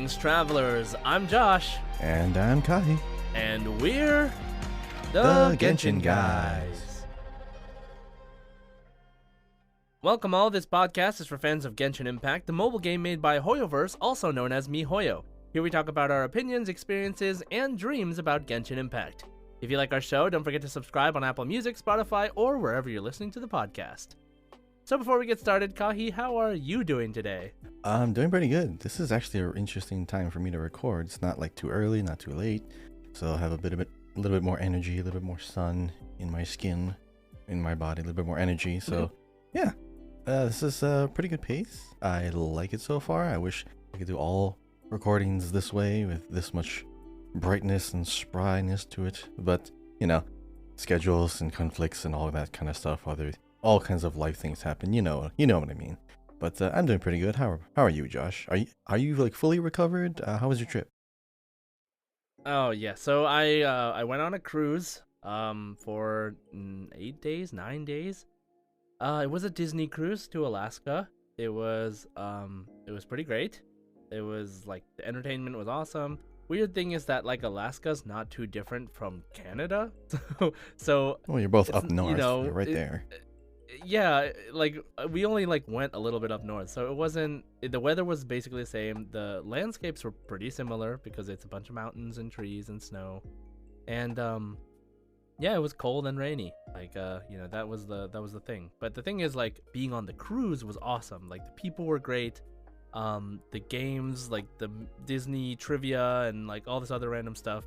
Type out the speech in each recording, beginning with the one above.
Greetings, travelers. I'm Josh. And I'm Kai. And we're the Genshin Guys. Welcome all. This podcast is for fans of Genshin Impact, the mobile game made by HoYoFair, also known as HoYo. Here we talk about our opinions, experiences, and dreams about Genshin Impact. If you like our show, don't forget to subscribe on Apple Music, Spotify, or wherever you're listening to the podcast. So before we get started, Kahi, how are you doing today? I'm doing pretty good. This is actually an interesting time for me to record. It's not like too early, not too late. So I'll have a little bit more energy, a little bit more sun in my skin, in my body, a little bit more energy. So yeah, this is a pretty good pace. I like it so far. I wish I could do all recordings this way with this much brightness and spryness to it. But, you know, schedules and conflicts and all of that kind of stuff. All kinds of life things happen. You know what I mean. But I'm doing pretty good. How are you, Josh? Are you like fully recovered? How was your trip? Oh yeah, so I went on a cruise for 9 days. It was a Disney cruise to Alaska. It was pretty great. It was like the entertainment was awesome. Weird thing is that like Alaska's not too different from Canada. So well, you're both up north. You're right there. Yeah, like we only like went a little bit up north, so the weather was basically the same. The landscapes were pretty similar because it's a bunch of mountains and trees and snow, and yeah, it was cold and rainy. Like that was the thing. But the thing is, like, being on the cruise was awesome. Like, the people were great, the games, like the Disney trivia and like all this other random stuff.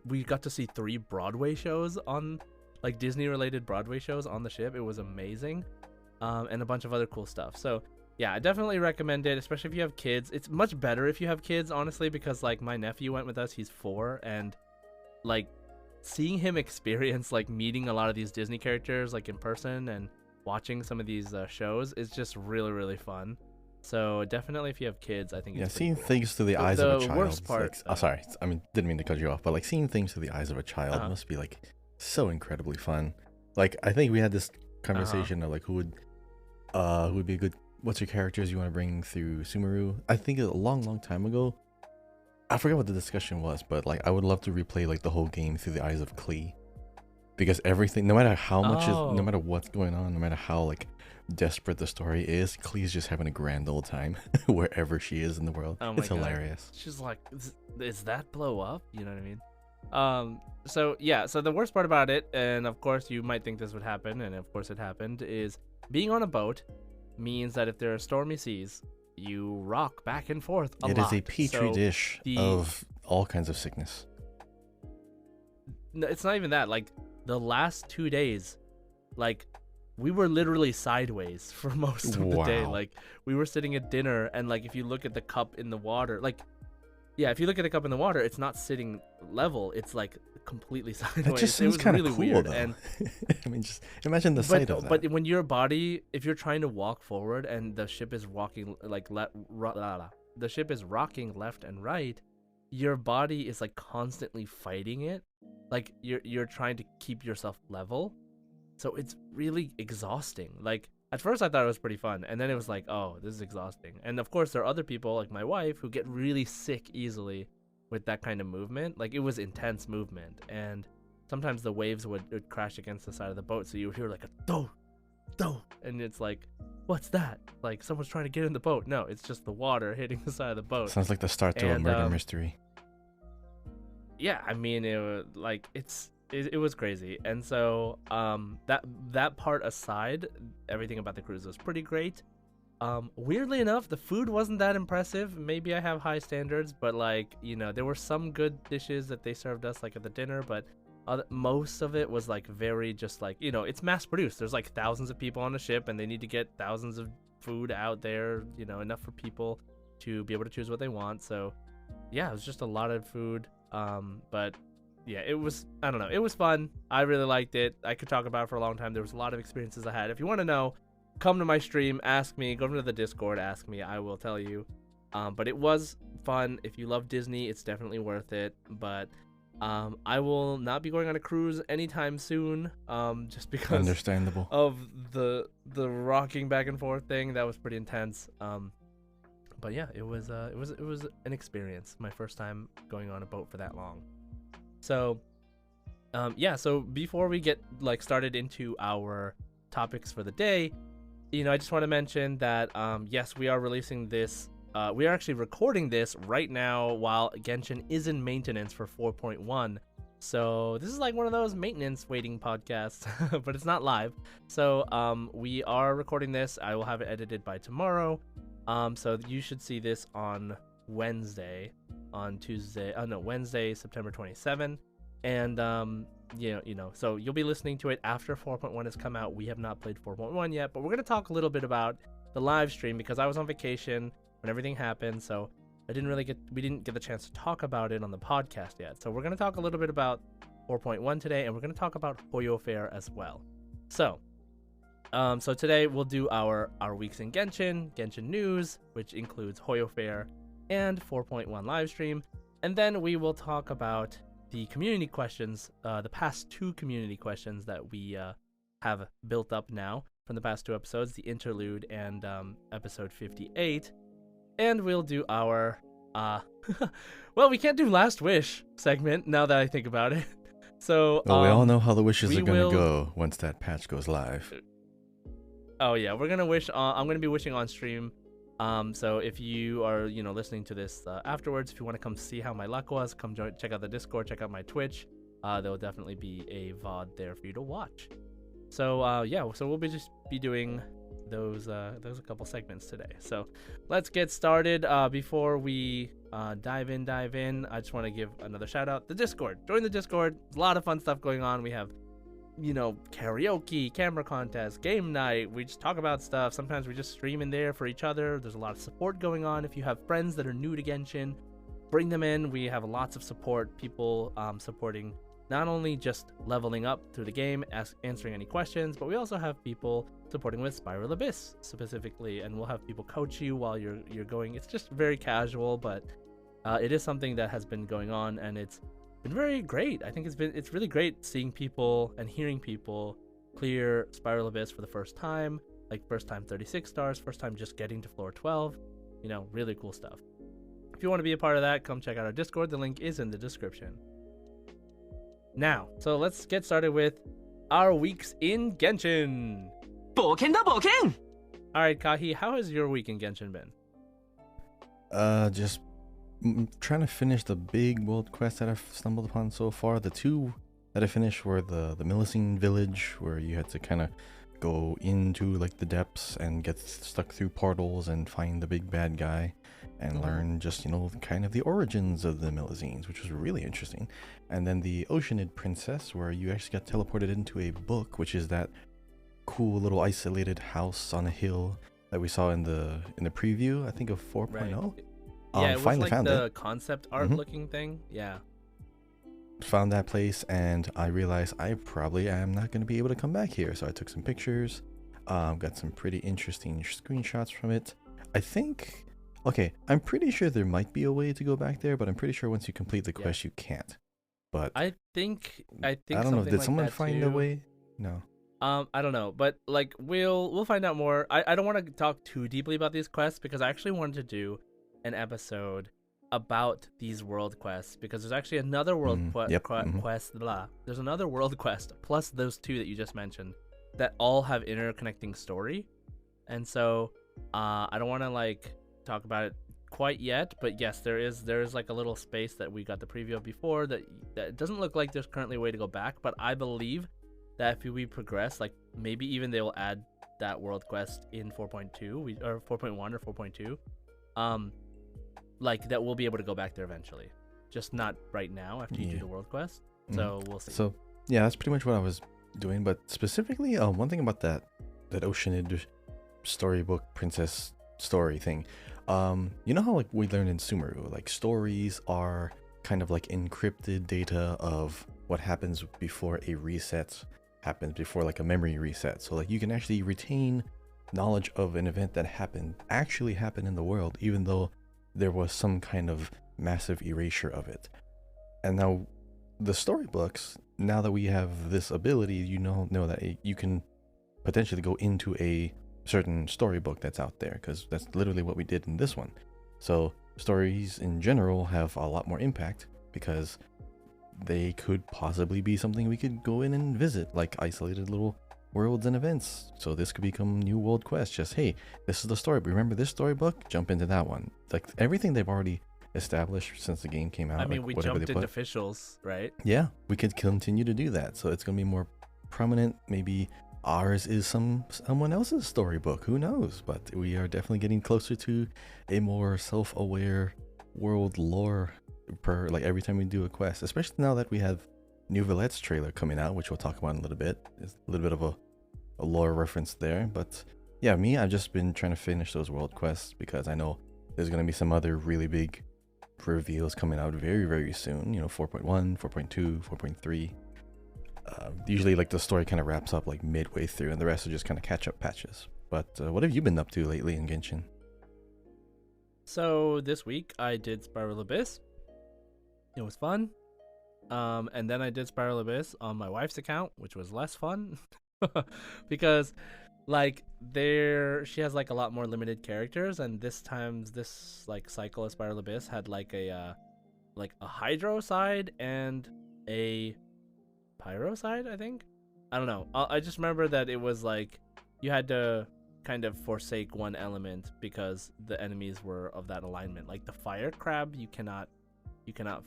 We got to see 3 Broadway shows on, like, Disney related Broadway shows on the ship. It was amazing. And a bunch of other cool stuff. So yeah, I definitely recommend it, especially if you have kids. It's much better if you have kids, honestly, because like my nephew went with us. He's 4, and like seeing him experience like meeting a lot of these Disney characters like in person and watching some of these shows is just really, really fun. So definitely if you have kids, I think it's seeing cool. things through the eyes of a child. Worst part, like, sorry, I mean, didn't mean to cut you off, but like seeing things through the eyes of a child must be like so incredibly fun. Like, I think we had this conversation of like who would be a good, what's your characters you want to bring through Sumeru. I think a long time ago, I forgot what the discussion was, but like I would love to replay like the whole game through the eyes of Klee, because everything, no matter how much no matter what's going on, no matter how like desperate the story is, Klee's just having a grand old time wherever she is in the world. It's hilarious. She's like, is that blow up? You know what I mean? So yeah, so the worst part about it, and of course you might think this would happen, and of course it happened, is being on a boat means that if there are stormy seas, you rock back and forth a lot. It is a petri dish of all kinds of sickness. No, it's not even that. Like, the last 2 days, like, we were literally sideways for most of the day. Like, we were sitting at dinner, and like if you look at the cup in the water, like, yeah, if you look at the cup in the water, it's not sitting level. It's like completely sideways. That just seems kind of really cool, weird. Though. And I mean, just imagine the sight of that. But when your body, if you're trying to walk forward and the ship is walking like the ship is rocking left and right, your body is like constantly fighting it. Like you're trying to keep yourself level. So it's really exhausting. Like, at first I thought it was pretty fun, and then it was like, oh, this is exhausting. And of course there are other people like my wife who get really sick easily with that kind of movement. Like, it was intense movement, and sometimes the waves would crash against the side of the boat, so you would hear like a do, and it's like, what's that? Like, someone's trying to get in the boat. No, it's just the water hitting the side of the boat. Sounds like the start to a murder mystery. Yeah, I mean, it was like, it was crazy. And so that part aside, everything about the cruise was pretty great. Weirdly enough, the food wasn't that impressive. Maybe I have high standards, but like, you know, there were some good dishes that they served us like at the dinner, but most of it was like very just like, you know, it's mass produced. There's like thousands of people on a ship, and they need to get thousands of food out there, you know, enough for people to be able to choose what they want. So yeah, it was just a lot of food. But yeah, it was, I don't know, it was fun. I really liked it. I could talk about it for a long time. There was a lot of experiences I had. If you want to know, come to my stream, ask me, go to the Discord, ask me, I will tell you. But it was fun. If you love Disney, it's definitely worth it. But I will not be going on a cruise anytime soon, just because understandable of the rocking back and forth thing. That was pretty intense. but yeah, it was an experience. My first time going on a boat for that long. So yeah, so before we get like started into our topics for the day, I just want to mention that yes, we are releasing this. We are actually recording this right now while Genshin is in maintenance for 4.1. So this is like one of those maintenance waiting podcasts, but it's not live. So we are recording this. I will have it edited by tomorrow. So you should see this on Wednesday, Wednesday, September 27. And so you'll be listening to it after 4.1 has come out. We have not played 4.1 yet, but we're gonna talk a little bit about the live stream because I was on vacation when everything happened, so we didn't get the chance to talk about it on the podcast yet. So we're gonna talk a little bit about 4.1 today, and we're gonna talk about HoYoFair as well. So today we'll do our weeks in Genshin news, which includes HoYoFair and 4.1 live stream, and then we will talk about the community questions, the past 2 community questions that we have built up now from the past 2 episodes, the interlude and episode 58. And we'll do our, well, we can't do Last Wish segment now that I think about it. So, well, we all know how the wishes are going to go once that patch goes live. Oh yeah, we're going to wish, I'm going to be wishing on stream. So if you are, listening to this afterwards, if you want to come see how my luck was, come check out the Discord, check out my Twitch. There will definitely be a VOD there for you to watch. So yeah, so we'll just be doing those a couple segments today. So let's get started. Before we dive in, I just want to give another shout out. The Discord. Join the Discord. There's a lot of fun stuff going on. We have karaoke, camera contest, game night. We just talk about stuff. Sometimes we just stream in there for each other. There's a lot of support going on. If you have friends that are new to Genshin, bring them in. We have lots of support. People supporting not only just leveling up through the game, answering any questions, but we also have people supporting with Spiral Abyss specifically, and we'll have people coach you while you're going. It's just very casual, but it is something that has been going on, and it's been very great. I think it's really great seeing people and hearing people clear Spiral Abyss for the first time, like first time 36 stars, first time just getting to floor 12. Really cool stuff. If you want to be a part of that, come check out our Discord. The link is in the description. Now, so let's get started with our weeks in Genshin. Alright, Kahi, how has your week in Genshin been? Just trying to finish the big world quest that I've stumbled upon so far. The 2 that I finished were the Millicene village, where you had to kind of go into like the depths and get stuck through portals and find the big bad guy and learn just kind of the origins of the Millicenes, which was really interesting. And then the Oceanid Princess, where you actually got teleported into a book, which is that cool little isolated house on a hill that we saw in the preview, I think, of 4.0. Right. Yeah, it was like the concept art looking thing. Yeah. Found that place, and I realized I probably am not going to be able to come back here. So I took some pictures, got some pretty interesting screenshots from it. I think, I'm pretty sure there might be a way to go back there, but I'm pretty sure once you complete the quest, you can't. But I think I don't know. Did someone find a way? No. I don't know, but like we'll find out more. I don't want to talk too deeply about these quests because I actually wanted to do an episode about these world quests, because there's actually another world quest. There's another world quest plus those 2 that you just mentioned that all have interconnecting story, and so I don't want to like talk about it quite yet, but yes, there is like a little space that we got the preview of before that it doesn't look like there's currently a way to go back, but I believe that if we progress, like maybe even they will add that world quest in 4.2 or 4.1 or 4.2, like that we'll be able to go back there eventually, just not right now after you do the world quest. So we'll see. So yeah, that's pretty much what I was doing, but specifically one thing about that Oceanid storybook princess story thing, you know how like we learned in Sumeru, like stories are kind of like encrypted data of what happens before a reset happens, before like a memory reset. So like you can actually retain knowledge of an event that actually happened in the world, even though there was some kind of massive erasure of it. And now the storybooks, now that we have this ability, you know that you can potentially go into a certain storybook that's out there, because that's literally what we did in this one. So stories in general have a lot more impact because they could possibly be something we could go in and visit, like isolated little worlds and events. So this could become new world quests. Just, hey, this is the story. Remember this storybook? Jump into that one. Like everything they've already established since the game came out. I mean, like we whatever jumped they into put. officials, right? Yeah, we could continue to do that. So it's gonna be more prominent. Maybe ours is someone else's storybook. Who knows? But we are definitely getting closer to a more self-aware world lore per like every time we do a quest. Especially now that we have new Villette's trailer coming out, which we'll talk about in a little bit. There's a little bit of a lore reference there. But yeah, I've just been trying to finish those world quests because I know there's gonna be some other really big reveals coming out very, very soon. 4.1, 4.2, 4.3. Usually like the story kind of wraps up like midway through and the rest are just kind of catch up patches. But what have you been up to lately in Genshin? So this week I did Spiral Abyss. It was fun. And then I did Spiral Abyss on my wife's account, which was less fun because like she has like a lot more limited characters, and this like cycle of Spiral Abyss had like a hydro side and a pyro side, I think. I don't know. I just remember that it was like you had to kind of forsake one element because the enemies were of that alignment. Like the fire crab, you cannot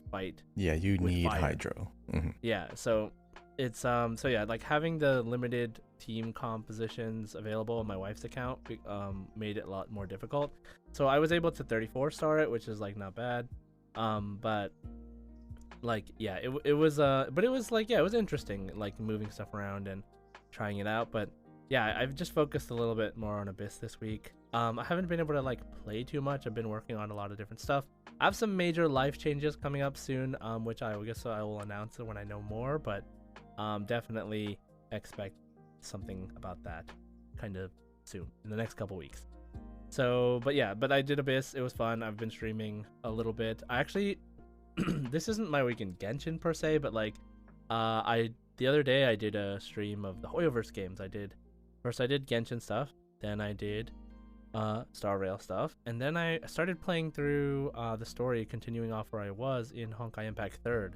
fight. Yeah, you need fire. hydro. Mm-hmm. Yeah, so it's so yeah, like having the limited team compositions available on my wife's account made it a lot more difficult. So I was able to 34 star it, which is like not bad. But like yeah, it was but it was like, yeah, it was interesting, like moving stuff around and trying it out. But yeah, I've just focused a little bit more on Abyss this week. I haven't been able to like play too much. I've been working on a lot of different stuff. I have some major life changes coming up soon, which I guess I will announce it when I know more, but definitely expect something about that kind of soon in the next couple weeks. So but I did Abyss. It was fun. I've been streaming a little bit. I actually this isn't my week in Genshin per se, but like the other day I did a stream of the HoYoVerse games. I did Genshin stuff, then I did Star Rail stuff, and then I started playing through the story, continuing off where I was in Honkai Impact 3rd,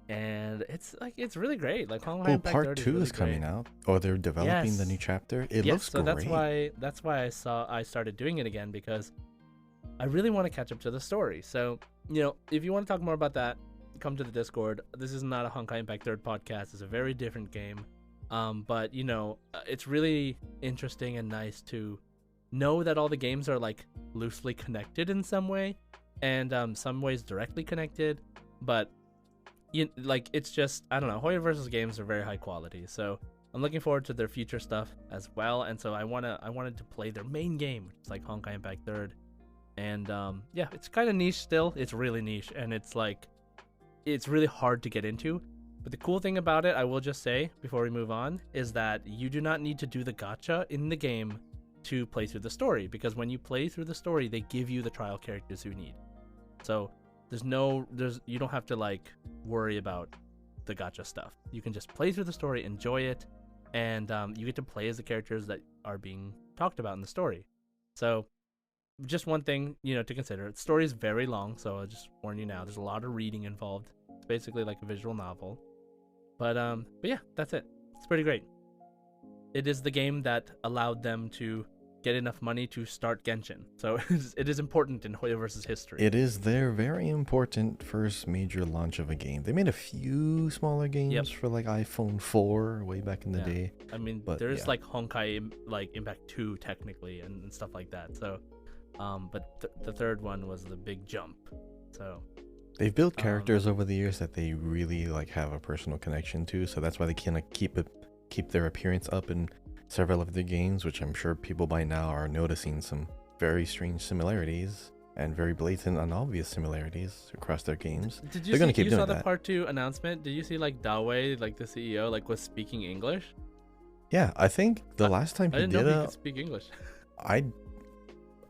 and it's really great. Like Honkai Impact Part 3rd 2 really is coming great. out, or they're developing the Yes. new chapter. It Yes, looks so great. that's why I started doing it again, because I really want to catch up to the story. So if you want to talk more about that, come to the Discord. This is not a Honkai Impact 3rd podcast. It's a very different game. But it's really interesting and nice to know that all the games are like loosely connected in some way, and some ways directly connected. But it's just, I don't know. HoYoVerse's games are very high quality, so I'm looking forward to their future stuff as well. And so I wanted to play their main game, which is like Honkai Impact 3rd. And yeah, it's kind of niche still. It's really niche, and it's really hard to get into. But the cool thing about it, I will just say before we move on, is that you do not need to do the gacha in the game to play through the story, because when you play through the story, they give you the trial characters you need. So you don't have to like worry about the gacha stuff. You can just play through the story, enjoy it, and you get to play as the characters that are being talked about in the story. So just one thing to consider: the story is very long, so I'll just warn you now. There's a lot of reading involved. It's basically like a visual novel. But yeah, that's it. It's pretty great. It is the game that allowed them to get enough money to start Genshin. So it is important in HoYoVerse's history. It is their very important first major launch of a game. They made a few smaller games for like iPhone 4 way back in the day. I mean, but there's like Honkai like Impact 2 technically and stuff like that. So but the third one was the big jump. So they've built characters over the years that they really like have a personal connection to, so that's why they can keep their appearance up in several of their games, which I'm sure people by now are noticing some very strange similarities and very blatant and obvious similarities across their games. Did They're gonna keep you doing saw the that. Part 2 announcement? Did you see like Dawei, like the CEO, like was speaking English? Yeah, I think the last time I he didn't did know he could speak English.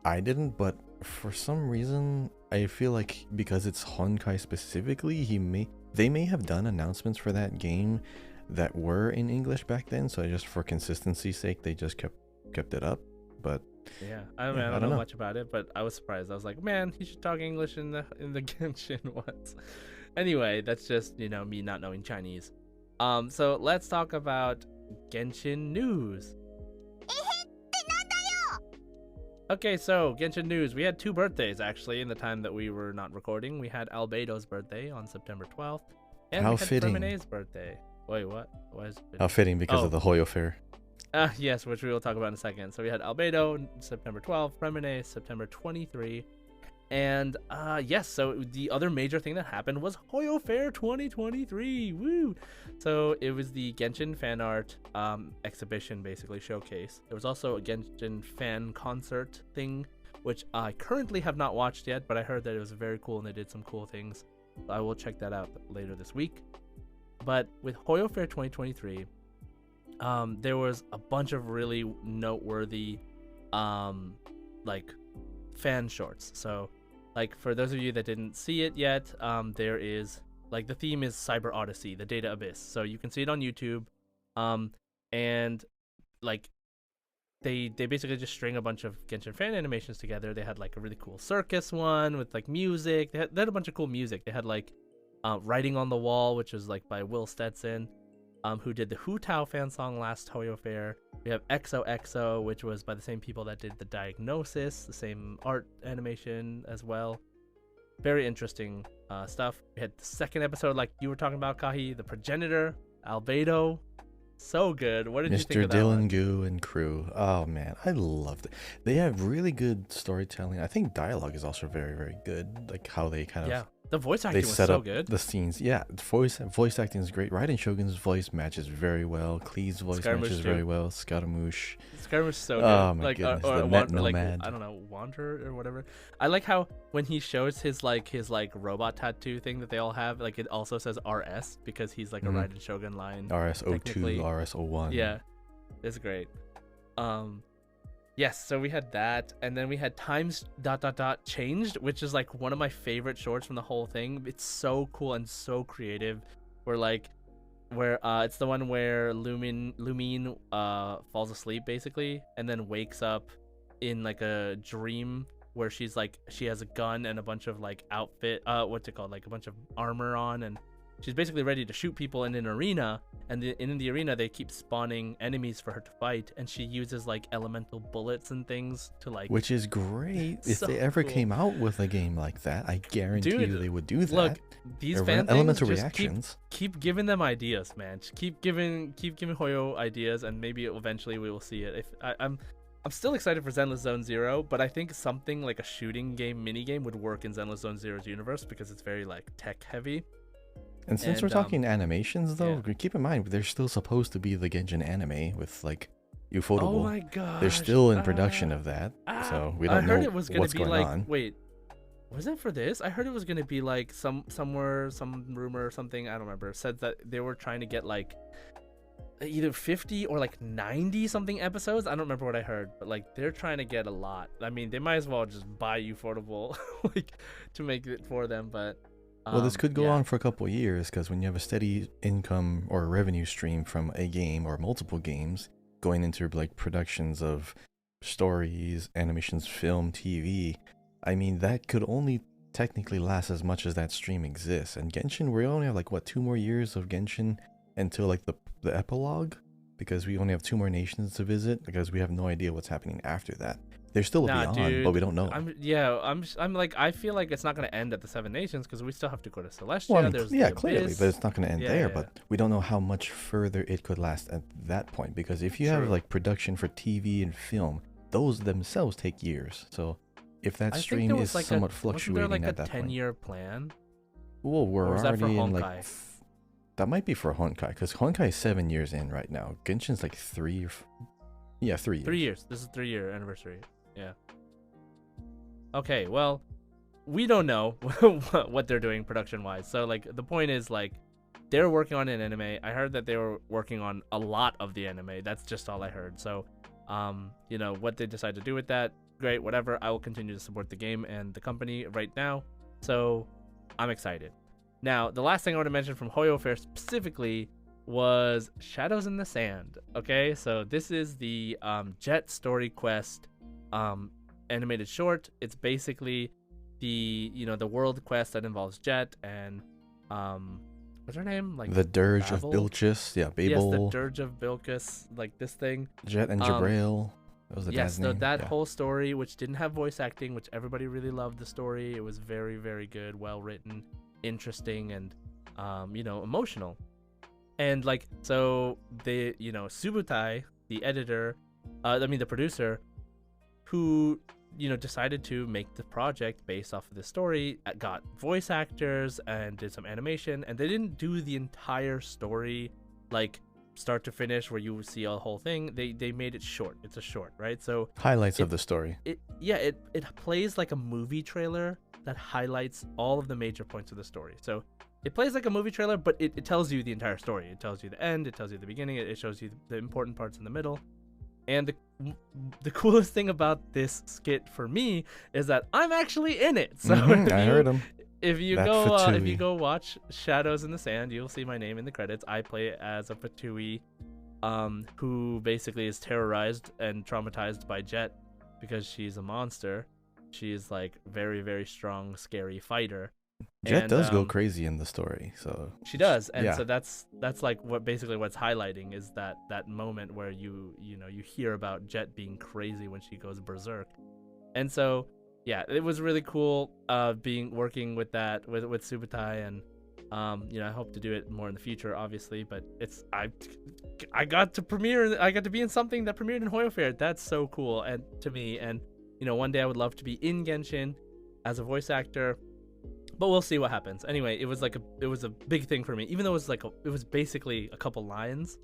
I didn't, but for some reason I feel like because it's Honkai specifically, they may have done announcements for that game that were in English back then, so just for consistency's sake they just kept it up. But Yeah, I mean, yeah, I I don't don't know know. much about it, but I was surprised. I was like, man, he should talk English in the Genshin ones. Anyway, that's just me not knowing Chinese. So let's talk about Genshin news. Okay, so Genshin news. We had 2 birthdays actually in the time that we were not recording. We had Albedo's birthday on September 12th, and How we had fitting. Fermine's birthday. Wait, what? Why is it? How fitting because of the HoYoFair. Yes, which we will talk about in a second. So we had Albedo September 12th, Fremine September 23, and yes. So the other major thing that happened was HoYoFair 2023. Woo! So it was the Genshin fan art exhibition, basically showcase. There was also a Genshin fan concert thing, which I currently have not watched yet, but I heard that it was very cool and they did some cool things. So I will check that out later this week. But with HoYoFair 2023. There was a bunch of really noteworthy like fan shorts. So like for those of you that didn't see it yet, there is like the theme is Cyber Odyssey, the Data Abyss. So you can see it on YouTube. And like they basically just string a bunch of Genshin fan animations together. They had like a really cool circus one with like music. They had a bunch of cool music. They had like Writing on the Wall, which was like by Will Stetson, who did the Hu Tao fan song last HoYoFair. We have XOXO, which was by the same people that did the Diagnosis, the same art animation as well. Very interesting stuff. We had the second episode, like you were talking about, Kahi, the Progenitor, Albedo. So good. What did you think Mr. of that Dylan one? Goo and crew. Oh man, I loved it. They have really good storytelling. I think dialogue is also very, very good. Like how they kind of The voice acting they was set so up good. the scenes. Yeah, voice acting is great. Raiden Shogun's voice matches very well. Klee's voice matches too. very well. Scaramouche. Scaramouche is so good. Oh my like, goodness, or the Net like, Nomad. I don't know, Wander or whatever. I like how when he shows his robot tattoo thing that they all have, like it also says RS because he's like a Raiden Shogun line. RS02, RS01. Yeah, it's great. Yes, so we had that, and then we had times ... changed, which is like one of my favorite shorts from the whole thing. It's so cool and so creative. Where it's the one where Lumine falls asleep basically, and then wakes up in like a dream where she's like she has a gun and a bunch of like outfit, what's it called, like a bunch of armor on, and she's basically ready to shoot people in an arena, and in the arena they keep spawning enemies for her to fight, and she uses like elemental bullets and things to like. Which is great. If So they ever cool. came out with a game like that, I guarantee you they would do that. Look, these fan things elemental just reactions. keep giving them ideas, man. Just keep giving Hoyo ideas, and maybe eventually we will see it. If I'm still excited for Zenless Zone Zero, but I think something like a shooting game mini game would work in Zenless Zone Zero's universe because it's very like tech heavy. And since we're talking animations, though, keep in mind they're still supposed to be the Genshin anime with like Ufotable. Oh my god! They're still in production of that, so we don't know it was gonna what's be going like, on. Wait, was it for this? I heard it was gonna be like some rumor or something. I don't remember. Said that they were trying to get like either 50 or like 90 something episodes. I don't remember what I heard, but like they're trying to get a lot. I mean, they might as well just buy Ufotable like to make it for them, but. Well, this could go on for a couple of years because when you have a steady income or revenue stream from a game or multiple games going into like productions of stories, animations, film, TV, I mean, that could only technically last as much as that stream exists. And Genshin, we only have like, what, 2 more years of Genshin until like the epilogue? Because we only have 2 more nations to visit because we have no idea what's happening after that. There's still a beyond, dude, but we don't know. I'm like, I feel like it's not going to end at the 7 Nations because we still have to go to Celestia. Well, I mean, clearly, but it's not going to end there. But we don't know how much further it could last at that point. Because if you have like production for TV and film, those themselves take years. So if that stream is like somewhat fluctuating like at that point. 10-year plan? Well, we're already in like... Honkai? That might be for Honkai, because Honkai is 7 years in right now. Genshin's like 3 or... Yeah, 3 years. 3 years. This is 3-year anniversary. Yeah. Okay, well, we don't know what they're doing production-wise. So, like, the point is, like, they're working on an anime. I heard that they were working on a lot of the anime. That's just all I heard. So, you know, what they decide to do with that, great, whatever. I will continue to support the game and the company right now. So, I'm excited. Now, the last thing I want to mention from HoYoFair specifically was Shadows in the Sand. Okay, so this is the Jet Story Quest animated short. It's basically the world quest that involves Jet and what's her name? Like The Dirge Babel? of Bilchis, yeah, Yes, the Babel, Dirge of Bilkis, like this thing. Jet and Um, Jabrail. That was the yes, dad's name. that Yeah. whole story, which didn't have voice acting, which everybody really loved the story. It was very, very good, well written, interesting, and emotional. And like so, Subutai, the editor, the producer, who decided to make the project based off of the story, got voice actors and did some animation, and they didn't do the entire story like start to finish where you see a whole thing. They made it short. It's a short, right? So Highlights of the story. it plays like a movie trailer that highlights all of the major points of the story. So it plays like a movie trailer, but it tells you the entire story. It tells you the end, it tells you the beginning, it shows you the important parts in the middle. And the coolest thing about this skit for me is that I'm actually in it. So I heard him. if you That Fatui. go watch Shadows in the Sand, you'll see my name in the credits. I play as a Fatui, who basically is terrorized and traumatized by Jet because she's a monster. She's like very, very strong, scary fighter. Jet And, does go crazy in the story, so She does, and yeah. so that's like what's highlighting is that moment where you hear about Jet being crazy when she goes berserk. And so yeah, it was really cool working with that with Subutai, and I hope to do it more in the future, obviously, but I got to be in something that premiered in HoYoFair. That's so cool and to me, and one day I would love to be in Genshin as a voice actor. But we'll see what happens. Anyway, it was a big thing for me. Even though it was basically a couple lines,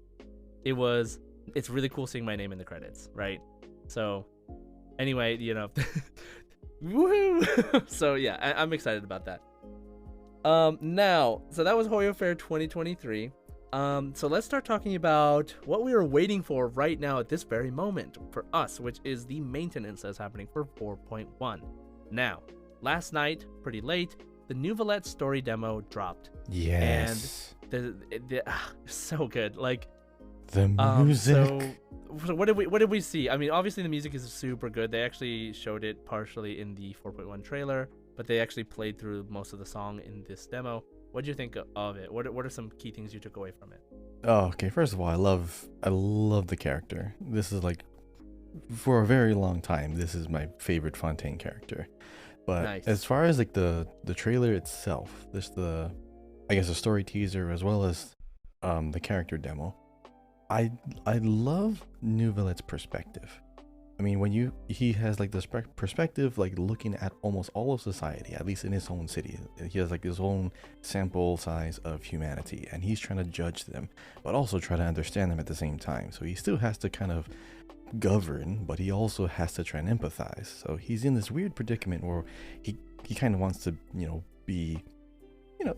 it's really cool seeing my name in the credits, right? So anyway, woohoo! So yeah, I'm excited about that. Now, so that was HoYoFair 2023. So let's start talking about what we are waiting for right now at this very moment for us, which is the maintenance that's happening for 4.1. Now, last night, pretty late, the New Valette story demo dropped. Yes. And so good. Like the music. So what did we see? I mean, obviously the music is super good. They actually showed it partially in the 4.1 trailer, but they actually played through most of the song in this demo. What did you think of it? What are some key things you took away from it? Oh, okay. First of all, I love the character. This is like, for a very long time, this is my favorite Fontaine character. But Nice. as far as like the trailer itself, the story teaser as well as the character demo, I love New Valette's perspective. I mean, when he has like this perspective, like looking at almost all of society, at least in his own city. He has like his own sample size of humanity, and he's trying to judge them, but also try to understand them at the same time. So he still has to kind of govern, but he also has to try and empathize. So he's in this weird predicament where he kind of wants to be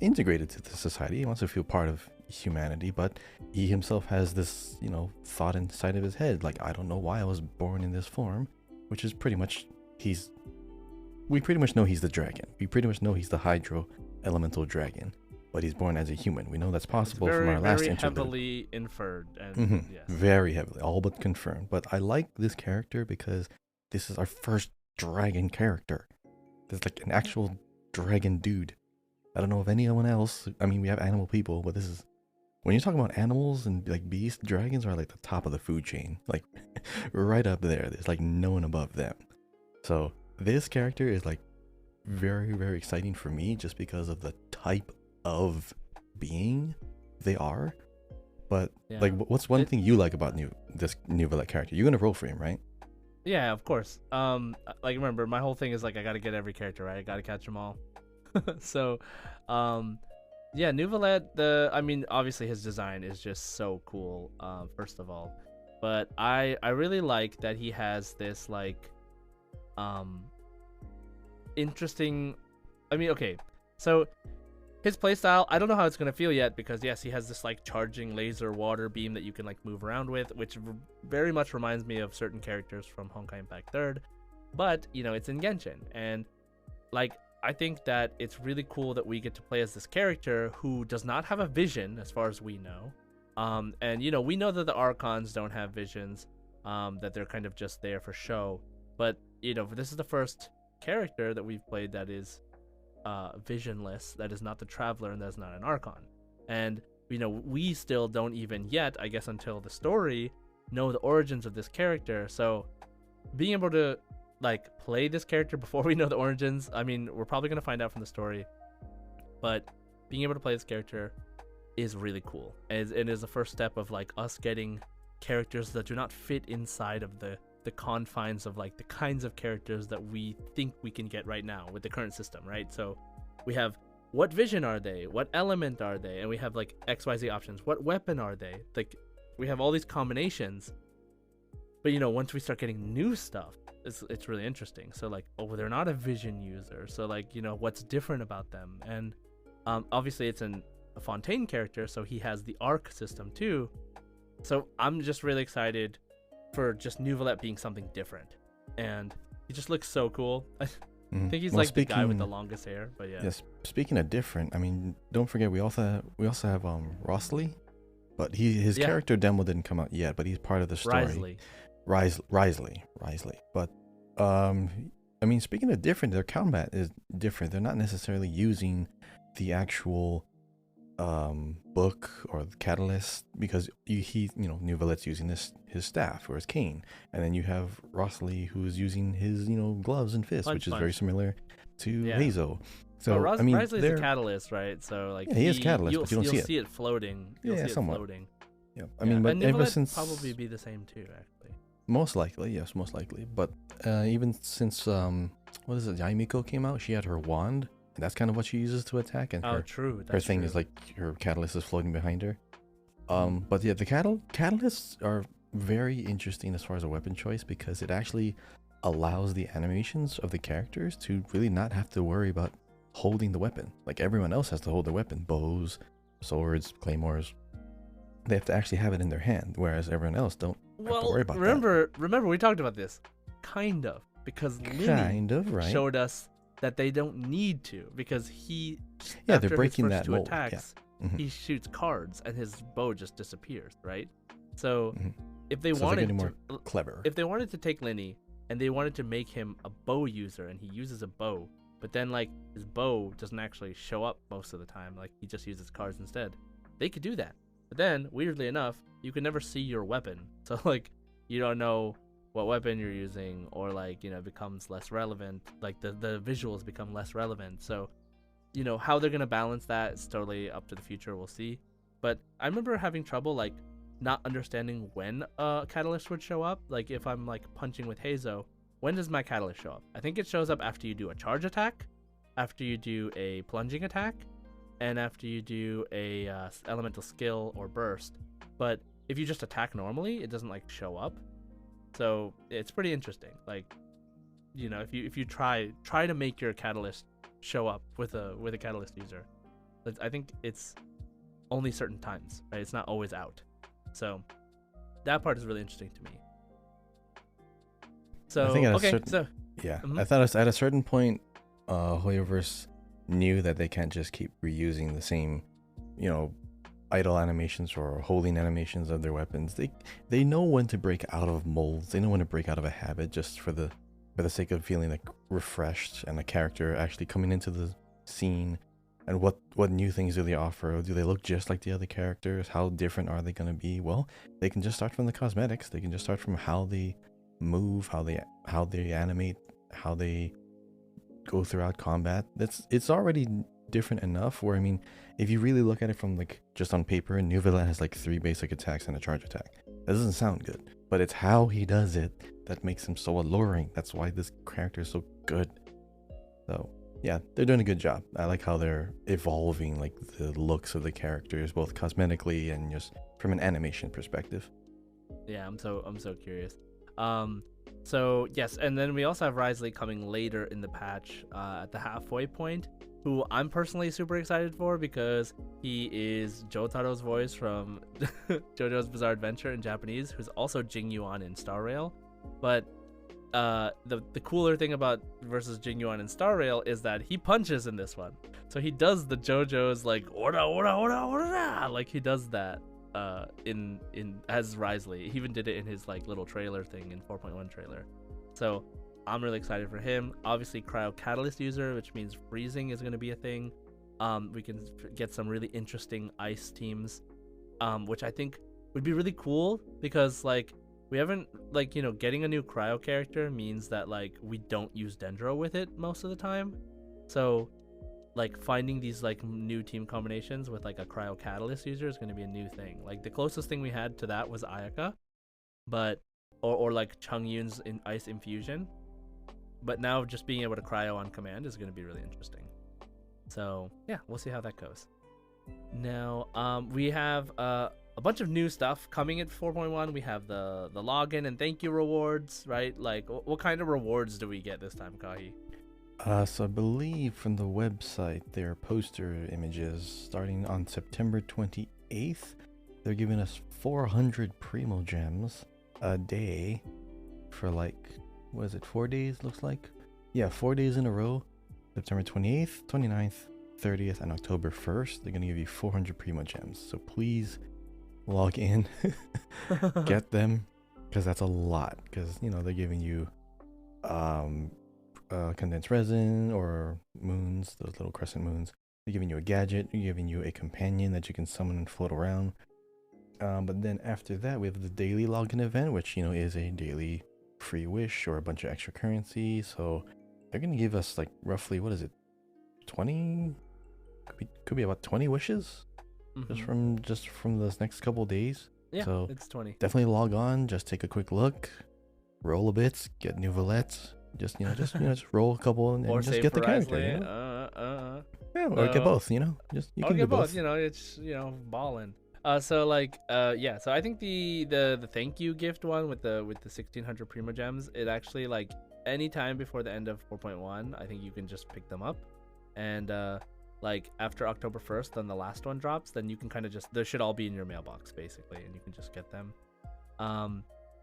integrated to the society. He wants to feel part of humanity, but he himself has this thought inside of his head, like, I don't know why I was born in this form, which is pretty much we pretty much know he's the dragon. We pretty much know he's the hydro elemental dragon, but he's born as a human. We know that's possible from our last very interlude. heavily inferred, and yes. Very heavily, all but confirmed. But I like this character because this is our first dragon character. There's like an actual dragon dude. I don't know if anyone else. I mean, we have animal people, but this is, when you talk about animals and like beasts, dragons are like the top of the food chain, like right up there. There's like no one above them. So this character is like very, very exciting for me just because of the type of being they are. But Yeah. like, what's one thing you like about this New Valette character? You're gonna roll for him, right? Yeah, of course. Like, remember, my whole thing is like I gotta get every character right. I gotta catch them all. So, yeah, New Valette. I mean, obviously his design is just so cool. First of all, but I really like that he has this like, interesting. I mean, okay, so his playstyle, I don't know how it's gonna feel yet, because yes, he has this like charging laser water beam that you can like move around with, which very much reminds me of certain characters from Honkai Impact 3rd. But it's in Genshin, and like, I think that it's really cool that we get to play as this character who does not have a vision, as far as we know. And we know that the Archons don't have visions, that they're kind of just there for show. But this is the first character that we've played that is visionless, that is not the Traveler, and that's not an Archon. And we still don't even yet, I guess until the story, know the origins of this character. So being able to like play this character before we know the origins, I mean, we're probably going to find out from the story, but being able to play this character is really cool. It is the first step of like us getting characters that do not fit inside of the confines of like the kinds of characters that we think we can get right now with the current system, right? So we have, what vision are they, what element are they, and we have like XYZ options. What weapon are they? Like we have all these combinations, but once we start getting new stuff, it's really interesting. So like, oh, they're not a vision user, so like what's different about them? And obviously it's a Fontaine character, so he has the arc system too. So I'm just really excited for just Neuvillette being something different, and he just looks so cool. I think he's like the guy with the longest hair. But yeah. Yes. Speaking of different, I mean, don't forget we also have Rosalie, but his character demo didn't come out yet, but he's part of the story. Risley. But I mean, speaking of different, their combat is different. They're not necessarily using the actual book or the catalyst, because Neuvillette's using his staff or his cane, and then you have Rosalie who's using his gloves and fists, which is very similar to Hazo. So I mean, Risley's a catalyst, right? So like he is catalyst, but you don't see it. You'll see it floating. You'll see it somewhat. Floating. Yeah, I mean, but and ever Neuvillette since probably be the same too, actually. Most likely, yes, most likely. But even since what is it, Yaimiko came out, she had her wand. That's kind of what she uses to attack, and her thing is like her catalyst is floating behind her. But yeah, the catalysts are very interesting as far as a weapon choice, because it actually allows the animations of the characters to really not have to worry about holding the weapon. Like everyone else has to hold the weapon, bows, swords, claymores. They have to actually have it in their hand, whereas everyone else don't have to worry about that. Remember we talked about this, because Lini showed us that they don't need to, because they're breaking that mold. Attacks, he shoots cards and his bow just disappears, right? So if they wanted to take Lini and they wanted to make him a bow user, and he uses a bow, but then like his bow doesn't actually show up most of the time, like he just uses cards instead, they could do that. But then weirdly enough, you can never see your weapon, so like you don't know what weapon you're using, or like it becomes less relevant, like the visuals become less relevant. So how they're gonna balance that is totally up to the future, we'll see. But I remember having trouble like not understanding when a catalyst would show up. Like if I'm like punching with Hazo, when does my catalyst show up? I think it shows up after you do a charge attack, after you do a plunging attack, and after you do a elemental skill or burst. But if you just attack normally, it doesn't like show up. So it's pretty interesting. Like, if you try to make your catalyst show up with a catalyst user, I think it's only certain times, right? It's not always out. So that part is really interesting to me. So I think I thought at a certain point, HoYoVerse knew that they can't just keep reusing the same, idle animations or holding animations of their weapons. They know when to break out of molds. They know when to break out of a habit, just for the sake of feeling like refreshed, and a character actually coming into the scene, and what new things do they offer? Do they look just like the other characters? How different are they going to be? Well, they can just start from the cosmetics. They can just start from how they move, how they animate, how they go throughout combat. It's already different enough where, I mean, if you really look at it from like just on paper, Neuvillette has like 3 basic attacks and a charge attack. That doesn't sound good, but it's how he does it that makes him so alluring. That's why this character is so good. So yeah, they're doing a good job. I like how they're evolving like the looks of the characters, both cosmetically and just from an animation perspective. Yeah, I'm so curious. So yes, and then we also have Risley coming later in the patch at the halfway point, who I'm personally super excited for, because he is Jotaro's voice from JoJo's Bizarre Adventure in Japanese, who's also Jing Yuan in Star Rail. But the cooler thing about versus Jing Yuan in Star Rail is that he punches in this one. So he does the JoJo's like ora ora ora ora, like he does that in as Risley. He even did it in his like little trailer thing in 4.1 trailer. So I'm really excited for him. Obviously, Cryo Catalyst user, which means freezing is going to be a thing. We can get some really interesting ice teams, which I think would be really cool because like we haven't like getting a new Cryo character means that like we don't use Dendro with it most of the time. So like finding these like new team combinations with like a Cryo Catalyst user is going to be a new thing. Like the closest thing we had to that was Ayaka, but or like Chongyun's in Ice Infusion. But now just being able to cryo on command is going to be really interesting. So yeah, we'll see how that goes. Now we have a bunch of new stuff coming at 4.1. We have the login and thank you rewards, right? Like what kind of rewards do we get this time, Kahi? So I believe from the website, their poster images starting on September 28th, they're giving us 400 Primo Gems a day for like, what is it, 4 days looks like? Yeah, 4 days in a row. September 28th, 29th, 30th, and October 1st. They're going to give you 400 Primo Gems. So please log in, get them, because that's a lot. Because, they're giving you condensed resin or moons, those little crescent moons. They're giving you a gadget. They're giving you a companion that you can summon and float around. But then after that, we have the daily login event, which, is a daily free wish or a bunch of extra currency. So they're gonna give us like roughly, what is it, 20, could be about 20 wishes just from this next couple of days. Yeah, so it's 20. Definitely log on, just take a quick look, roll a bit, get new valettes, just roll a couple and just get the character. Yeah, or get both, just you can get do both. It's balling. So I think the thank you gift one with the 1600 Primo Gems, it actually like anytime before the end of 4.1, I think you can just pick them up, and like after October 1st, then the last one drops, then you can kind of just, they should all be in your mailbox basically, and you can just get them.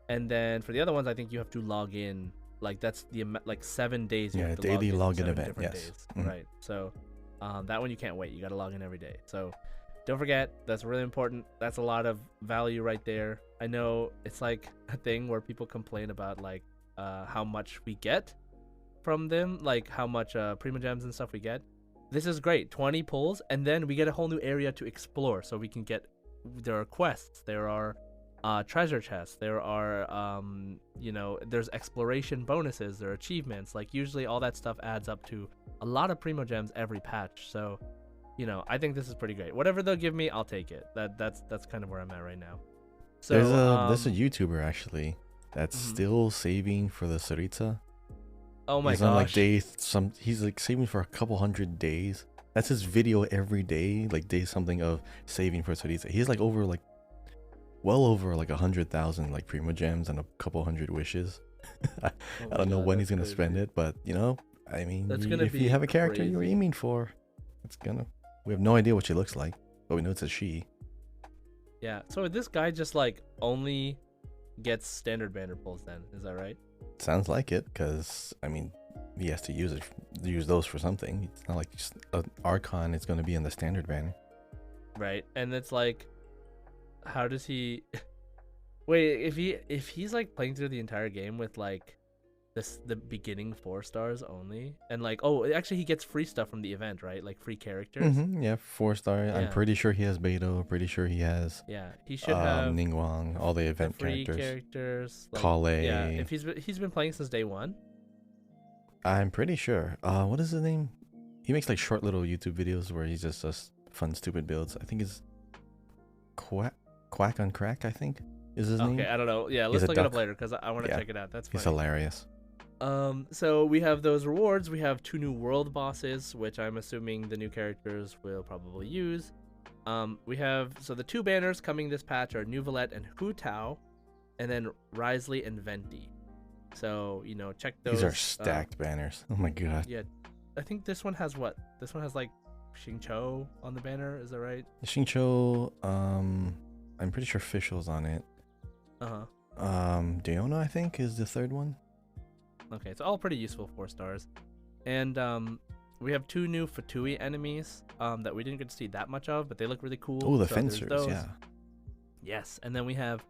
And then for the other ones, I think you have to log in, like that's the like 7 days. You have to daily login event. Yes. Days, right. So that one you can't wait. You got to log in every day. So don't forget, that's really important. That's a lot of value right there. I know it's like a thing where people complain about like how much we get from them, like how much Primo Gems and stuff we get. This is great, 20 pulls, and then we get a whole new area to explore. So we can get, there are quests, there are treasure chests, there are there's exploration bonuses, there are achievements. Like usually all that stuff adds up to a lot of Primo Gems every patch. So I think this is pretty great. Whatever they'll give me, I'll take it. That's kind of where I'm at right now. So there's a YouTuber actually that's still saving for the Saritsa. Oh my gosh. On like he's like saving for a couple hundred days. That's his video every day, like day something of saving for Saritsa. He's like over like well over like 100,000 like Primo Gems and a couple hundred wishes. I don't know when he's gonna spend it, but I mean, if you have a character you're aiming for, we have no idea what she looks like, but we know it's a she. Yeah, so this guy just like only gets standard banner pulls then, is that right? Sounds like it, because I mean he has to use those for something. It's not like just an Archon is going to be in the standard banner, right? And it's like, how does he wait, if he's like playing through the entire game with like the beginning 4 stars only, and like actually he gets free stuff from the event, right? Like free characters. Yeah, 4-star. Yeah. I'm pretty sure he has Beidou. Pretty sure he has he should have Ningguang, all the event free characters like, Kale. Yeah, if he's been playing since day 1. I'm pretty sure. What is his name? He makes like short little YouTube videos where he just does fun stupid builds. I think it's Quack on Crack, I think is his name. Okay, I don't know. Yeah, let's look it up later because I want to check it out. That's funny. He's hilarious. So we have those rewards. We have 2 new world bosses, which I'm assuming the new characters will probably use. We have, so the 2 banners coming this patch are New Valette and Hu Tao, and then Risley and Venti. So check those. These are stacked banners. Oh my god. Yeah, I think this one has what? This one has like Xingqiu on the banner. Is that right? Xingqiu. I'm pretty sure Fischl's on it. Deona, I think, is the 3rd one. Okay, it's all pretty useful 4 stars. And we have 2 new Fatui enemies that we didn't get to see that much of, but they look really cool. Oh, the fencers, yeah. Yes, and then we have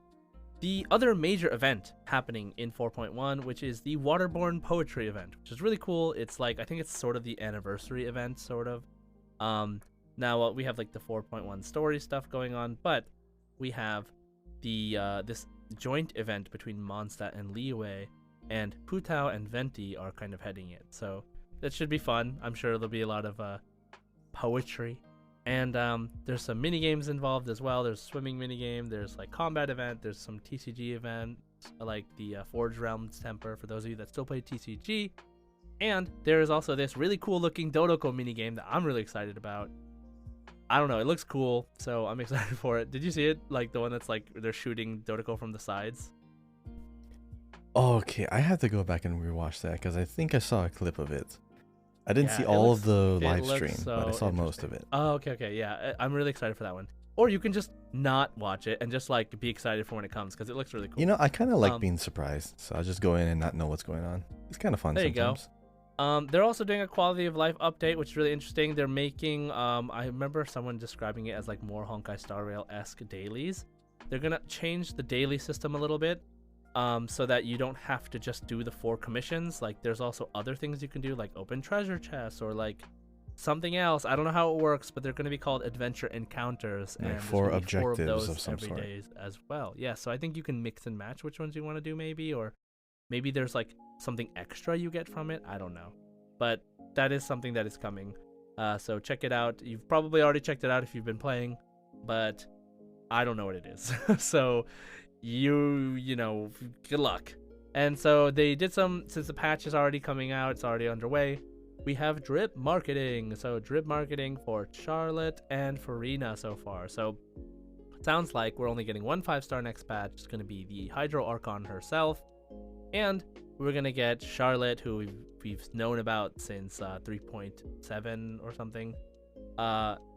the other major event happening in 4.1, which is the Waterborne Poetry event, which is really cool. It's like, I think it's sort of the anniversary event, sort of. Now we have like the 4.1 story stuff going on, but we have the this joint event between Mondstadt and Liyue, and Putao and Venti are kind of heading it. So that should be fun. I'm sure there'll be a lot of poetry. And there's some mini games involved as well. There's a swimming mini game. There's like combat event. There's some TCG events like the Forge Realms Temper for those of you that still play TCG. And there is also this really cool looking Dodoko mini game that I'm really excited about. I don't know, it looks cool, so I'm excited for it. Did you see it? Like the one that's like they're shooting Dodoko from the sides? Okay, I have to go back and rewatch that because I think I saw a clip of it. I didn't see all looks, of the live looks stream, so but I saw most of it. Oh, okay, yeah. I'm really excited for that one. Or you can just not watch it and just like be excited for when it comes because it looks really cool. You know, I kind of like being surprised, so I'll just go in and not know what's going on. It's kind of fun there sometimes. You go. They're also doing a quality of life update, which is really interesting. They're making, I remember someone describing it as like more Honkai Star Rail-esque dailies. They're gonna change the daily system a little bit. So that you don't have to just do the 4 commissions. Like there's also other things you can do, like open treasure chests or like something else. I don't know how it works, but they're going to be called adventure encounters, Like and 4 objectives 4 of those of some every sort. day as well. Yeah, so I think you can mix and match which ones you want to do, maybe, or maybe there's like something extra you get from it. I don't know, but that is something that is coming. So check it out. You've probably already checked it out if you've been playing, but I don't know what it is. So you know, good luck. And so they did some, since the patch is already coming out, it's already underway, we have drip marketing. So drip marketing for Charlotte and Farina so far. So it sounds like we're only getting 1 5-star next patch. It's going to be the Hydro Archon herself, and we're going to get Charlotte, who we've known about since 3.7 or something.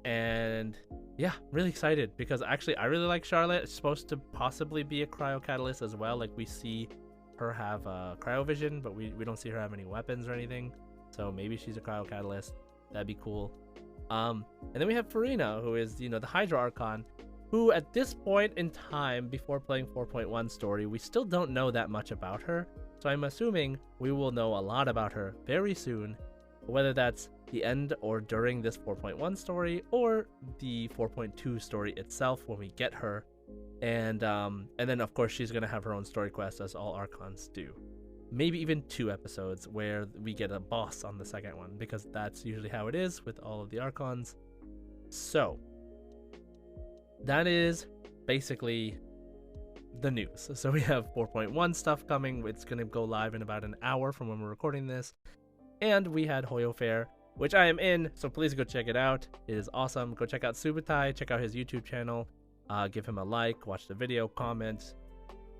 And yeah, really excited because actually I really like Charlotte. It's supposed to possibly be a cryo catalyst as well. Like we see her have cryovision, but we don't see her have any weapons or anything. So maybe she's a cryo catalyst. That'd be cool. And then we have Farina, who is, you know, the Hydra Archon, who at this point in time, before playing 4.1 story, we still don't know that much about her. So I'm assuming we will know a lot about her very soon, whether that's the end or during this 4.1 story or the 4.2 story itself when we get her. And then of course she's gonna have her own story quest, as all Archons do. Maybe even 2 episodes where we get a boss on the second one, because that's usually how it is with all of the Archons. So that is basically the news. So we have 4.1 stuff coming. It's gonna go live in about an hour from when we're recording this. And we had HoYoFair, which I am in, so please go check it out. It is awesome. Go check out Subutai, check out his YouTube channel, give him a like, watch the video, comment,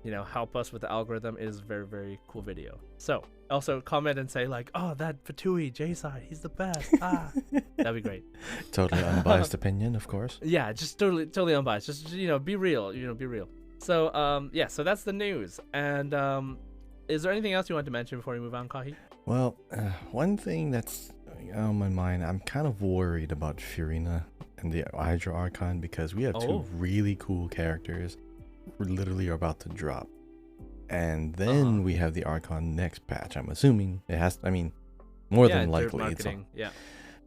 you know, help us with the algorithm. It is a very, very cool video. So also comment and say like, oh, that Fatui J-side, he's the best. That'd be great. Totally unbiased opinion, of course. Yeah, just totally unbiased. Just, you know, be real. You know, be real. So yeah, so that's the news. And is there anything else you want to mention before we move on, Kahi? Well, one thing that's on my mind, I'm kind of worried about Farina and the Hydra Archon because we have 2 really cool characters who literally are about to drop. And then we have the Archon next patch. I'm assuming it has, I mean, more than likely. It's on. Yeah.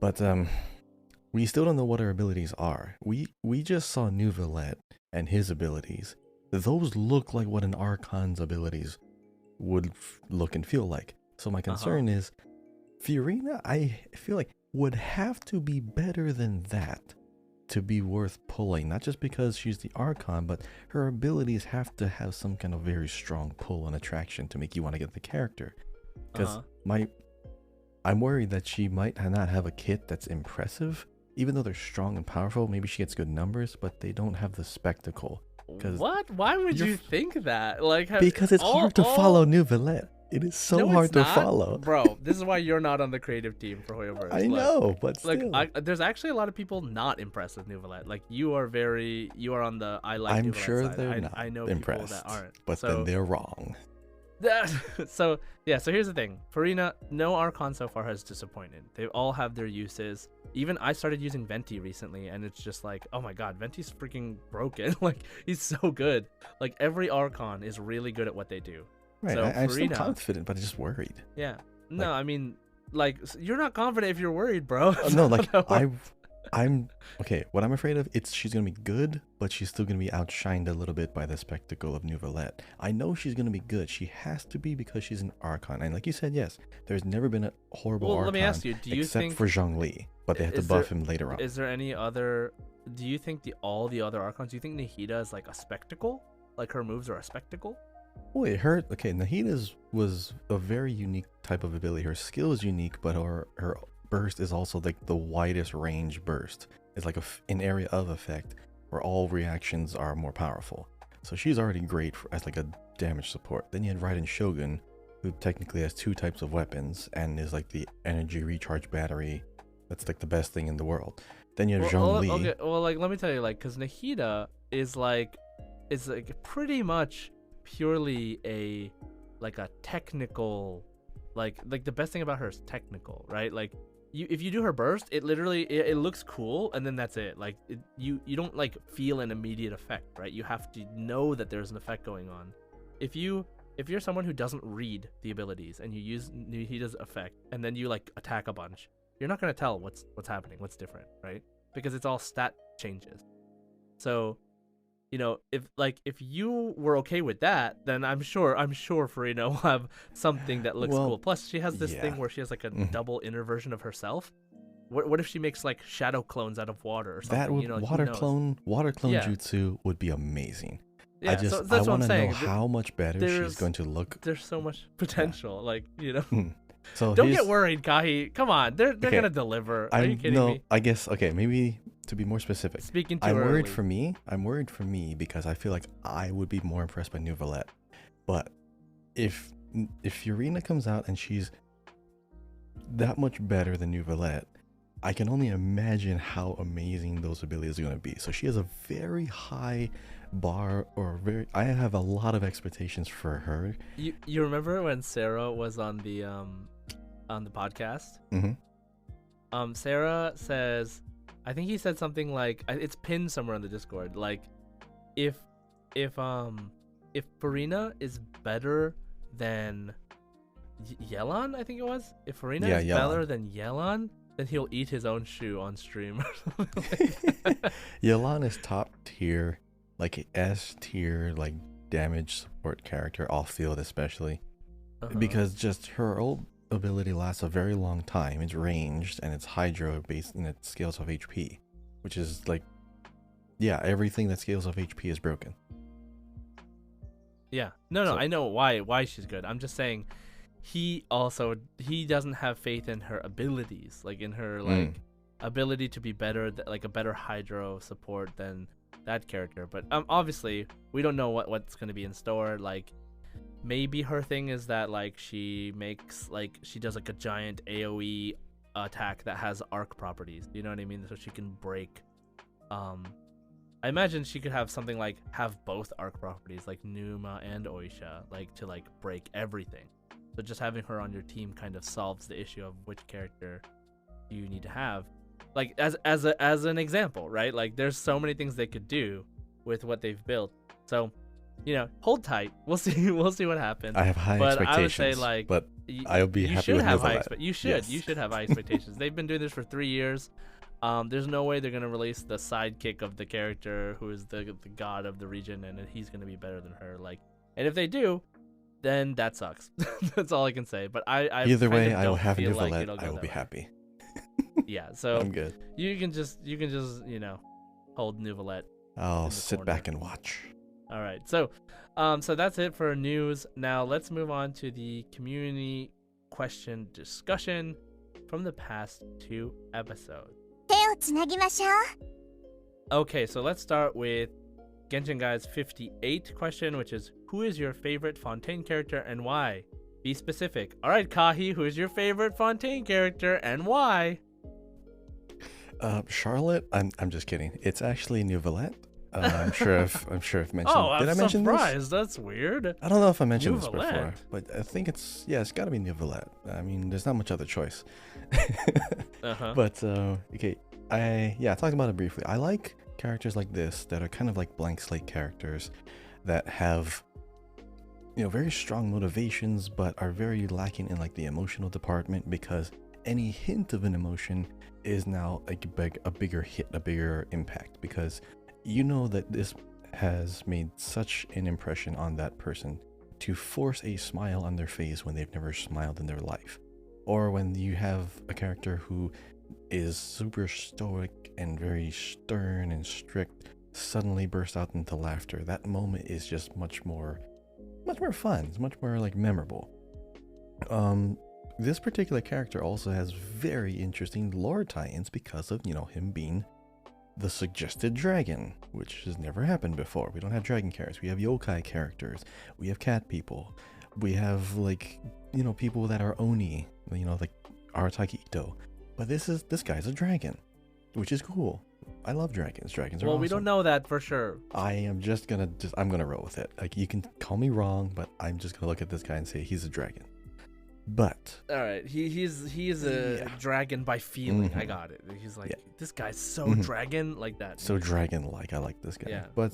But we still don't know what her abilities are. We just saw Neuvillette and his abilities. Those look like what an Archon's abilities would look and feel like. So my concern is Farina, I feel like, would have to be better than that to be worth pulling. Not just because she's the Archon, but her abilities have to have some kind of very strong pull and attraction to make you want to get the character. Because I'm worried that she might not have a kit that's impressive. Even though they're strong and powerful, maybe she gets good numbers, but they don't have the spectacle. What? Why would you think that? Like, because it's hard to follow Neuvillette. It is so hard to follow. Bro, this is why you're not on the creative team for HoYoFair. I know, but still. Like, there's actually a lot of people not impressed with Neuvillette. Like, you are on the I like I'm Neuvillette sure side. they're not I know impressed, people that aren't. but then they're wrong. So here's the thing. Farina, no Archon so far has disappointed. They all have their uses. even I started using Venti recently, and it's just like, oh my god, Venti's freaking broken. Like, he's so good. Like, every Archon is really good at what they do. Right, So I'm still Furina, confident, but I'm just worried. yeah. No, Like- I mean, like, you're not confident if you're worried, bro. No, like I'm okay. What I'm afraid of, she's gonna be good, but she's still gonna be outshined a little bit by the spectacle of Nouvellette. I know she's gonna be good. She has to be because she's an Archon, and like you said, yes, there's never been a horrible Well, Archon. let me ask you, do you except think for Zhongli, but they have to is buff there- him later on. is there any other? Do you think all the other Archons? Do you think Nahida is like a spectacle? Like her moves are a spectacle? Wait, her okay. Nahida's was a very unique type of ability. Her skill is unique, but her burst is also like the widest range burst. It's like an area of effect where all reactions are more powerful. So she's already great as like a damage support. Then you had Raiden Shogun, who technically has 2 types of weapons and is like the energy recharge battery. That's like the best thing in the world. Then you have Zhongli. Okay, well, like let me tell you, like, because Nahida is like pretty much purely a technical, like the best thing about her is technical, right? Like, if you do her burst, it literally it looks cool, and then that's it. Like, you don't like feel an immediate effect, right? You have to know that there's an effect going on. If you're someone who doesn't read the abilities and you use Nahida's effect and then you like attack a bunch, you're not gonna tell what's happening, what's different, right? Because it's all stat changes. So, you know, if you were okay with that, then I'm sure Furina will have something that looks cool. Plus, she has this thing where she has like a double inner version of herself. What if she makes like shadow clones out of water or something? That would, you know, like, water clone Yeah. jutsu would be amazing. Yeah, I just so I that's what I'm want to know saying. how much better she's going to look. There's so much potential, like, you know. So Don't get worried, Kahi. Come on, they're gonna deliver. Are you kidding me? I guess maybe to be more specific. Speaking too I'm worried early. I'm worried for me because I feel like I would be more impressed by Nouvellette. But if Furina comes out and she's that much better than Nouvellette, I can only imagine how amazing those abilities are going to be. So she has a very high bar, I have a lot of expectations for her. You remember when Sarah was on the podcast? Mm-hmm. Sarah says, I think he said something like, it's pinned somewhere on the Discord, like, if Furina is better than Yelan, I think it was. If Furina is better than Yelan, then he'll eat his own shoe on stream or something like that. Yelan is top tier, like S tier, like damage support character, off field especially, because just her old ability lasts a very long time. It's ranged and it's hydro based and it scales off HP, which is like, yeah, everything that scales off HP is broken. Yeah, no, I know why she's good. I'm just saying, he doesn't have faith in her abilities, like in her like ability to be better, like a better hydro support than that character. But obviously we don't know what's going to be in store. Like, maybe her thing is that like she does like a giant AoE attack that has arc properties, you know what I mean? So she can break. I imagine she could have something like have both arc properties, like Numa and Oisha, like to like break everything. So just having her on your team kind of solves the issue of which character you need to have. Like, as an example, right? Like, there's so many things they could do with what they've built. So, you know, hold tight. We'll see what happens. I have high expectations. I would say, like, but I'll be happy with that. You should have high expectations. They've been doing this for 3 years. There's no way they're gonna release the sidekick of the character who is the god of the region, and he's gonna be better than her. Like, and if they do, then that sucks. That's all I can say. But I either way, I will have Nouvellette. I will be happy. Yeah, so I'm good. You can just you know, hold Nouvellette. I'll sit back and watch. All right, so that's it for news. Now let's move on to the community question discussion from the past 2 episodes. Okay, so let's start with Genshin Guy's 58 question, which is, who is your favorite Fontaine character and why? Be specific. All right, Kahi, who is your favorite Fontaine character and why? Charlotte, I'm just kidding. It's actually Nouvellette. I'm sure I've mentioned. Oh, I'm Did I mention this? surprised. That's weird. I don't know if I mentioned this Novelette. before, but I think it's got to be Novelette. I mean, there's not much other choice. Uh-huh. But okay, I talked about it briefly. I like characters like this that are kind of like blank slate characters that have very strong motivations, but are very lacking in like the emotional department, because any hint of an emotion is now a bigger hit, a bigger impact, because that this has made such an impression on that person to force a smile on their face when they've never smiled in their life. Or when you have a character who is super stoic and very stern and strict suddenly burst out into laughter. That moment is just much more fun. It's much more like memorable. This particular character also has very interesting lore tie-ins because of him being the suggested dragon, which has never happened before. We don't have dragon characters. We have yokai characters. We have cat people. We have people that are oni, like Arataki Ito. But this guy's a dragon, which is cool. I love dragons. Dragons are awesome. We don't know that for sure. I'm gonna roll with it. Like, you can call me wrong, but I'm just gonna look at this guy and say he's a dragon. But all right, he's a dragon by feeling. I got it. He's like, this guy's so dragon like that. So dragon-like. I like this guy. Yeah. But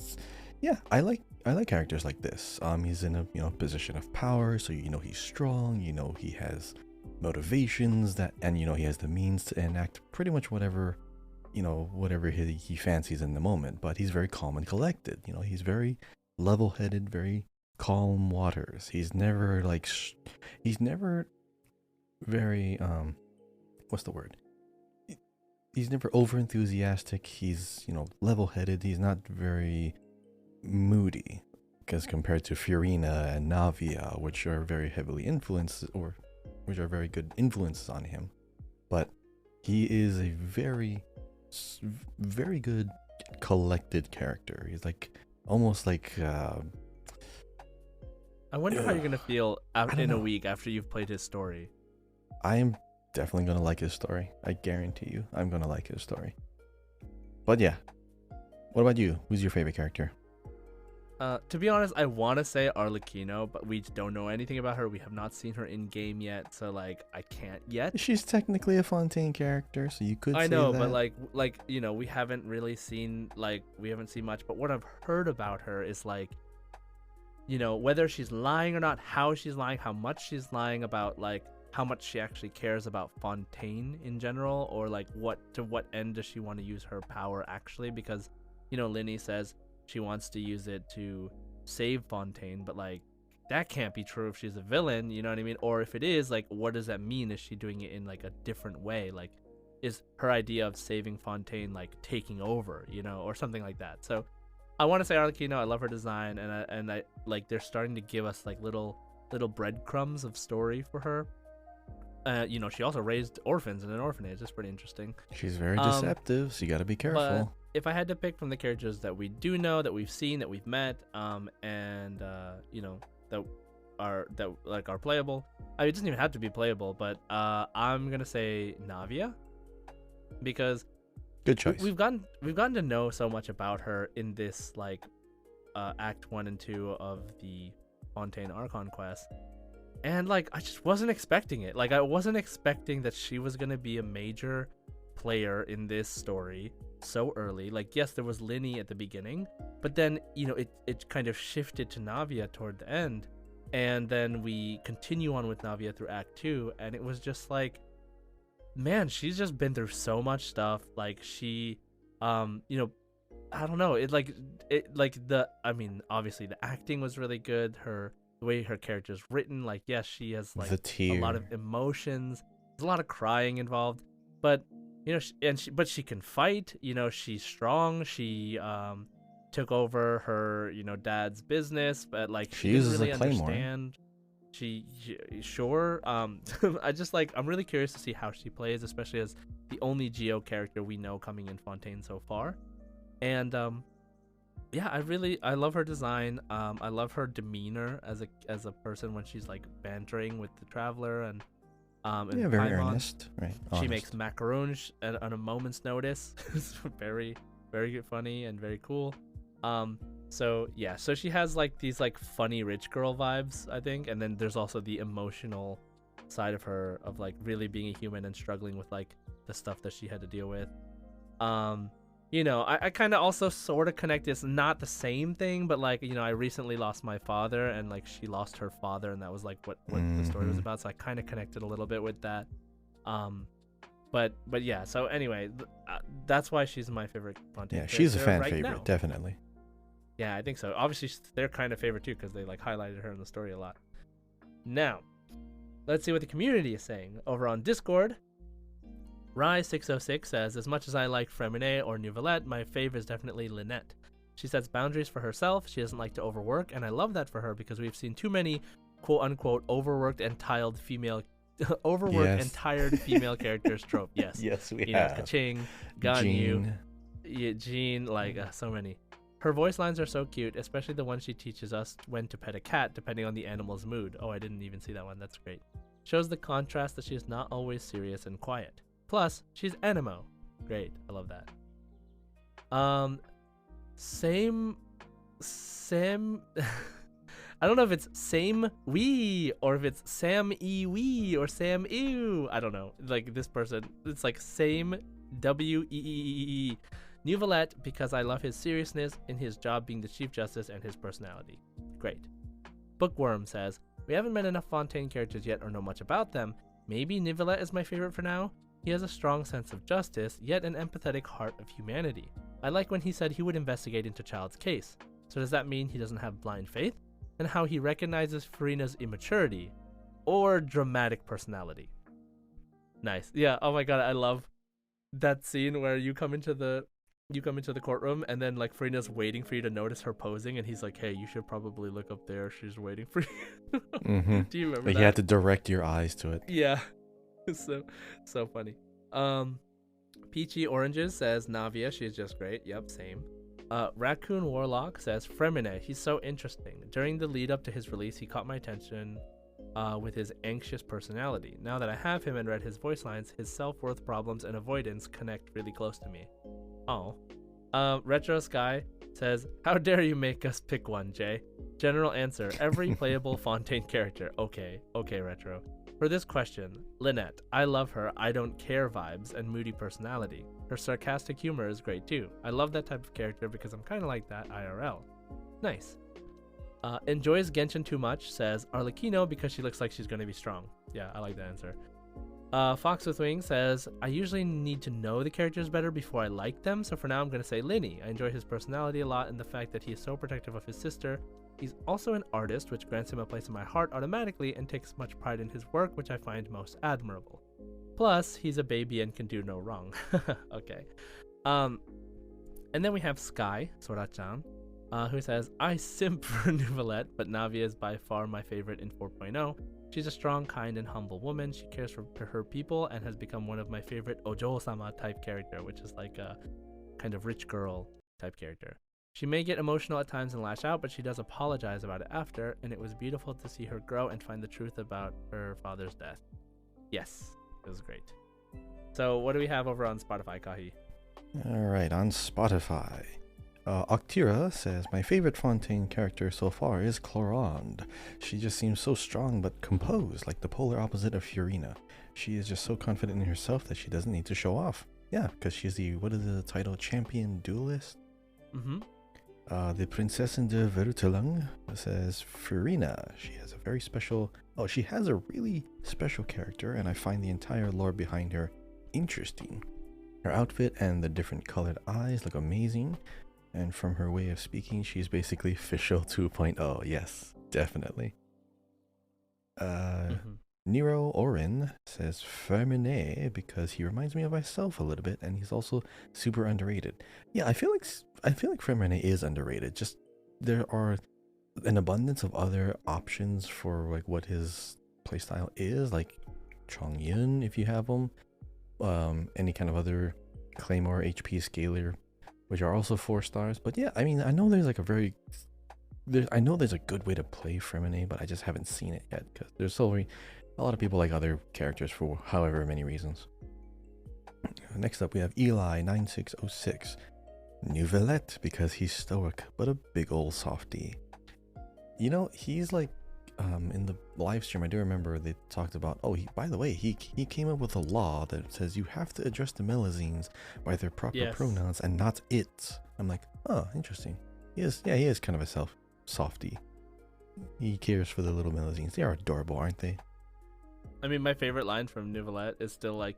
yeah, I like characters like this. He's in a position of power, so he's strong. He has motivations and he has the means to enact pretty much whatever he fancies in the moment. But he's very calm and collected. He's very level-headed, very calm waters. He's never very what's the word? He's never over enthusiastic. He's level-headed. He's not very moody, because compared to Fiorina and Navia, which are very heavily influenced, or which are very good influences on him. But he is a very good collected character. He's like almost like I wonder how you're gonna feel in a week after you've played his story. I am definitely gonna like his story. I guarantee you, I'm gonna like his story. But yeah, what about you? Who's your favorite character? To be honest, I want to say Arlecchino, but we don't know anything about her. We have not seen her in game yet, so like I can't yet. She's technically a Fontaine character, so you could. I know, that. But we haven't really seen much. But what I've heard about her is like, whether she's lying or not, how she's lying, how much she's lying about, like how much she actually cares about Fontaine in general, or like to what end does she want to use her power actually? Because Linny says she wants to use it to save Fontaine, but like that can't be true if she's a villain, you know what I mean? Or if it is, like, what does that mean? Is she doing it in like a different way? Like, is her idea of saving Fontaine like taking over, or something like that? So I want to say Arlecchino. I love her design, and I like they're starting to give us like little breadcrumbs of story for her. She also raised orphans in an orphanage. That's pretty interesting. She's very deceptive, so you got to be careful. But if I had to pick from the characters that we do know, that we've seen, that we've met, and that are playable. I mean, it doesn't even have to be playable, but I'm gonna say Navia, because good choice. We've gotten to know so much about her in this like Act 1 and 2 of the Fontaine Archon quest. And like I just wasn't expecting it. Like I wasn't expecting that she was gonna be a major player in this story so early. Like yes, there was Linny at the beginning, but then it kind of shifted to Navia toward the end, and then we continue on with Navia through Act 2, and it was just like, man, she's just been through so much stuff. Like she, I don't know. I mean, obviously the acting was really good. The way her character's written, like, yes, she has like a lot of emotions. There's a lot of crying involved, but but she can fight. She's strong. She took over her dad's business, but like she didn't really understand. Sure. I just like I'm really curious to see how she plays, especially as the only Geo character we know coming in Fontaine so far, and yeah, I love her design. I love her demeanor as a person when she's like bantering with the traveler and very earnest, right? She makes macaroons on a moment's notice. It's very, very funny and very cool. So yeah, so she has like these like funny rich girl vibes, I think, and then there's also the emotional side of her of like really being a human and struggling with like the stuff that she had to deal with. I kind of also sort of connect. It's not the same thing, but like I recently lost my father, and like she lost her father, and that was like what the story was about. So I kind of connected a little bit with that. But yeah. So anyway, that's why she's my favorite Fontaine. Yeah, she's a fan right favorite, now. definitely. Yeah, I think so. Obviously, they're kind of favorite too because they like highlighted her in the story a lot. Now, let's see what the community is saying over on Discord. Rai606 says, as much as I like Fremine or Nouvellette, my fave is definitely Lynette. She sets boundaries for herself, she doesn't like to overwork, and I love that for her because we've seen too many quote-unquote overworked and tired female and tired female characters trope. Yes. Yes, we have. Kaching, Ganyu, Jean, like so many. Her voice lines are so cute, especially the one she teaches us when to pet a cat depending on the animal's mood. Oh, I didn't even see that one. That's great. Shows the contrast that she is not always serious and quiet. Plus, she's animo. Great. I love that. Sam I don't know if it's same wee or if it's Sam E wee or Sam ew. I don't know. Like this person, it's like same WEEE. Nouvellette because I love his seriousness in his job being the Chief Justice and his personality. Great. Bookworm says, we haven't met enough Fontaine characters yet or know much about them. Maybe Nouvellette is my favorite for now. He has a strong sense of justice, yet an empathetic heart of humanity. I like when he said he would investigate into Child's case. So does that mean he doesn't have blind faith? And how he recognizes Furina's immaturity or dramatic personality. Nice. Yeah, oh my god, I love that scene where you come into the courtroom and then like Furina's waiting for you to notice her posing and he's like, hey, you should probably look up there, she's waiting for you. Do you remember that? You had to direct your eyes to it. Yeah. so funny. Peachy Oranges says Navia, she's just great. Yep, same. Raccoon Warlock says Fremine, he's so interesting. During the lead up to his release, he caught my attention with his anxious personality. Now that I have him and read his voice lines, his self-worth problems and avoidance connect really close to me. Oh. Retro Sky says, how dare you make us pick one, Jay? General answer, every playable Fontaine character. Okay, Retro. For this question, Lynette, I love her I don't care vibes and moody personality. Her sarcastic humor is great too. I love that type of character because I'm kind of like that IRL. Nice. Enjoys Genshin too much says Arlecchino because she looks like she's going to be strong. Yeah, I like that answer. Fox with Wings says, I usually need to know the characters better before I like them, so for now I'm going to say Linny. I enjoy his personality a lot and the fact that he is so protective of his sister. He's also an artist, which grants him a place in my heart automatically and takes much pride in his work, which I find most admirable. Plus, he's a baby and can do no wrong. Okay. And then we have Sky, Sora-chan, who says, I simp for Nouvellette, but Navia is by far my favorite in 4.0. She's a strong, kind, and humble woman. She cares for her people and has become one of my favorite Ojo-sama type character, which is like a kind of rich girl type character. She may get emotional at times and lash out, but she does apologize about it after, and it was beautiful to see her grow and find the truth about her father's death. Yes, it was great. So what do we have over on Spotify, Kahi? Alright, on Spotify. Octira says, my favorite Fontaine character so far is Clorande. She just seems so strong but composed, like the polar opposite of Furina. She is just so confident in herself that she doesn't need to show off. Yeah, because she's the, what is the title, champion duelist? Mm-hmm. The Prinzessin de Vertelang says, Furina, she has a very special, she has a really special character, and I find the entire lore behind her interesting. Her outfit and the different colored eyes look amazing. And from her way of speaking, she's basically Fischl 2.0. Yes, definitely. Nero Orin says Fermine because he reminds me of myself a little bit, and he's also super underrated. Yeah, I feel like Fermine is underrated. Just there are an abundance of other options for like what his playstyle is, like Chongyun if you have him, any kind of other Claymore HP scaler, which are also 4 stars. But yeah, I mean, I know there's like there's a good way to play Fremine, but I just haven't seen it yet because there's so many, a lot of people like other characters for however many reasons. Next up, we have Eli9606. Nouvellette, because he's stoic, but a big old softy. You know, he's like, in the live stream, I do remember they talked about, oh, by the way, he came up with a law that says you have to address the Melazines by their proper pronouns and not it. I'm like, oh, interesting. He is kind of a softy. He cares for the little Melazines. They are adorable, aren't they? I mean, my favorite line from Nouvellette is still like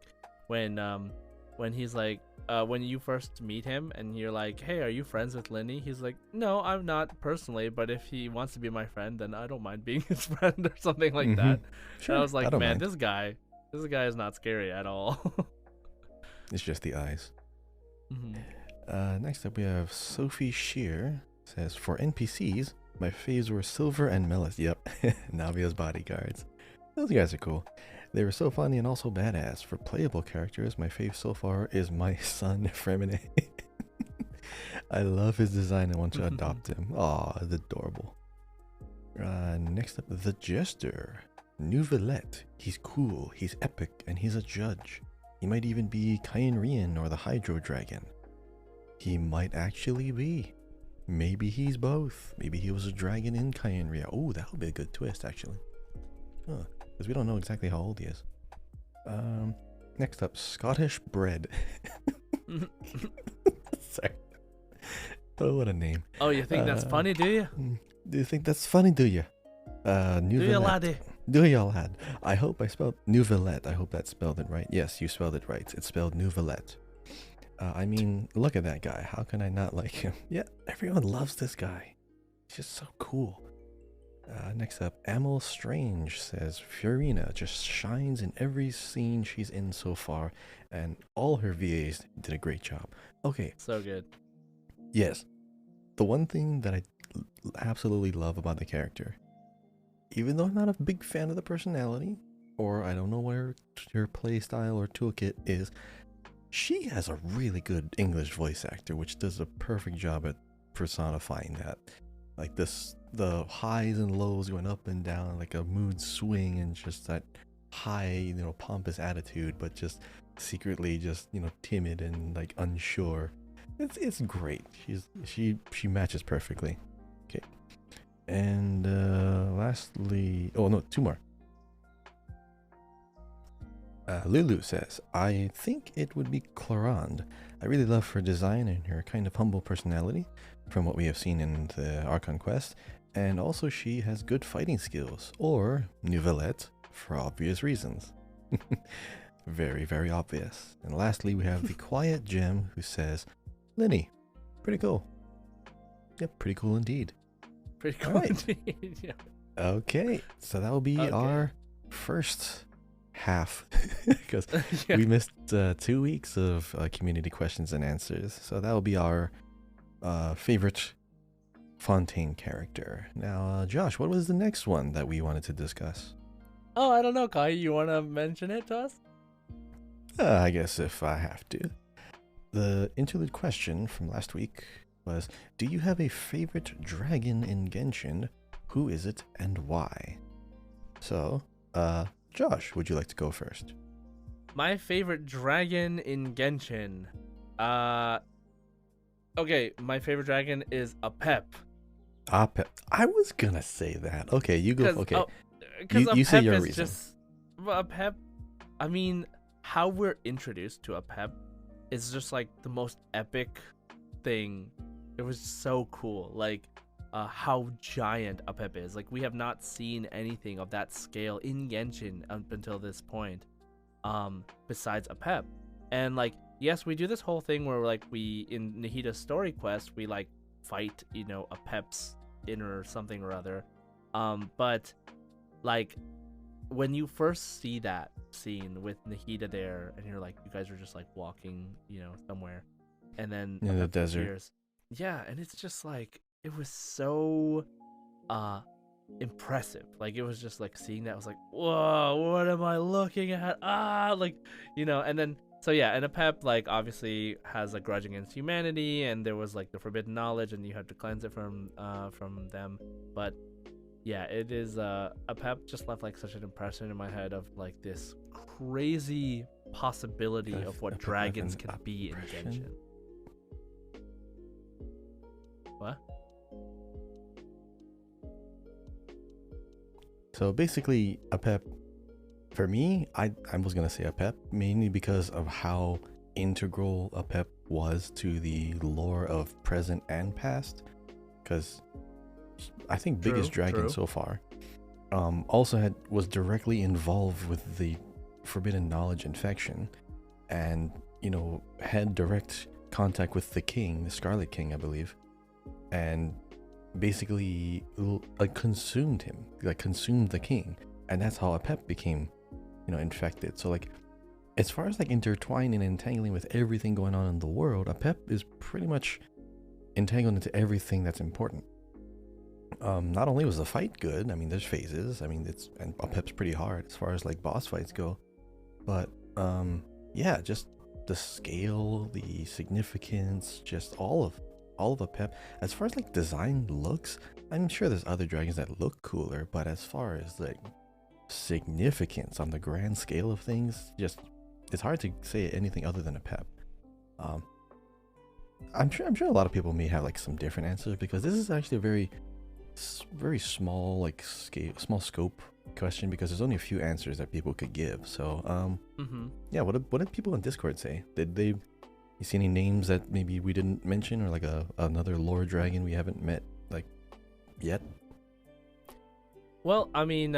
when he's like, when you first meet him and you're like, hey, are you friends with Lenny? He's like, no, I'm not personally, but if he wants to be my friend, then I don't mind being his friend or something like that. Sure, and I was like, man, mind. this guy is not scary at all. It's just the eyes. Mm-hmm. Next up, we have Sophie Shear. Says, for NPCs, my faves were Silver and Melis. Yep, Navia's bodyguards. Those guys are cool. They were so funny and also badass. For playable characters, my fave so far is my son, Fremine. I love his design and want to adopt him. Aw, it's adorable. Next up, the Jester. Nouvellette. He's cool, he's epic, and he's a judge. He might even be Kainrian or the Hydro Dragon. He might actually be. Maybe he's both. Maybe he was a dragon in Kainria. Oh, that would be a good twist, actually. Huh. Because we don't know exactly how old he is. Next up, Scottish Bread. Sorry. Oh, what a name. Oh, you think that's funny, do you? Do you think that's funny, do you? Do you, laddie? Do you, lad? I hope I spelled Nouvellette. I hope that spelled it right. Yes, you spelled it right. It's spelled Nouvellette. I mean, look at that guy. How can I not like him? Yeah, everyone loves this guy. He's just so cool. Next up, Amel Strange says, Fiorina just shines in every scene she's in so far, and all her VAs did a great job. Okay. So good. Yes. The one thing that I absolutely love about the character, even though I'm not a big fan of the personality, or I don't know what her play style or toolkit is, she has a really good English voice actor, which does a perfect job at personifying that. Like the highs and lows going up and down, like a mood swing, and just that high, pompous attitude, but just secretly just, timid and like unsure. It's great. She matches perfectly. Okay. And lastly, oh no, two more. Lulu says, I think it would be Clarande. I really love her design and her kind of humble personality from what we have seen in the Archon quest, and also she has good fighting skills, or Nouvellette, for obvious reasons. Very, very obvious. And lastly, we have the Quiet Gem, who says, Lenny, pretty cool. Yep, pretty cool indeed. Pretty cool indeed, yeah. Okay, so that will be our first half, because we missed 2 weeks of community questions and answers. So that will be our favorite Fontaine character. Now, Josh, what was the next one that we wanted to discuss? Oh, I don't know, Kai. You want to mention it to us? I guess if I have to. The interlude question from last week was, do you have a favorite dragon in Genshin? Who is it and why? So, Josh, would you like to go first? My favorite dragon in Genshin. Okay, my favorite dragon is Apep. Apep. I was gonna say that. Okay, you go. Okay. You say your reason. Apep, I mean, how we're introduced to Apep is just like the most epic thing. It was so cool. Like, how giant Apep is. Like, we have not seen anything of that scale in Genshin up until this point, besides Apep. And like, yes, we do this whole thing where like we in Nahida's story quest we like fight, Apep's inner something or other. But like when you first see that scene with Nahida there, and you're like, you guys are just like walking, somewhere, and then in the desert. Appears. Yeah, and it's just like, it was so impressive. Like, it was just like seeing that, I was like, whoa, what am I looking at? And then so yeah, and Apep like obviously has a grudge against humanity, and there was like the forbidden knowledge, and you had to cleanse it from them. But yeah, it is Apep just left like such an impression in my head of like this crazy possibility of what dragons can be in Genshin. So basically, a pep, for me, I was going to say a pep, mainly because of how integral a pep was to the lore of present and past. Because I think biggest dragon so far also was directly involved with the forbidden knowledge infection, and had direct contact with the king, the Scarlet King, I believe, and basically like consumed him, like consumed the king, and that's how a pep became infected. So like, as far as like intertwining and entangling with everything going on in the world, a pep is pretty much entangled into everything that's important. Not only was the fight good, I mean, there's phases, I mean, and a pep's pretty hard as far as like boss fights go, but yeah, just the scale, the significance, just all of a pep. As far as like design looks, I'm sure there's other dragons that look cooler, but as far as like significance on the grand scale of things, just it's hard to say anything other than a pep. I'm sure a lot of people may have like some different answers, because this is actually a very small like small scope question, because there's only a few answers that people could give. So yeah, what did people on Discord say? You see any names that maybe we didn't mention, or like another lore dragon we haven't met like yet? Well, I mean,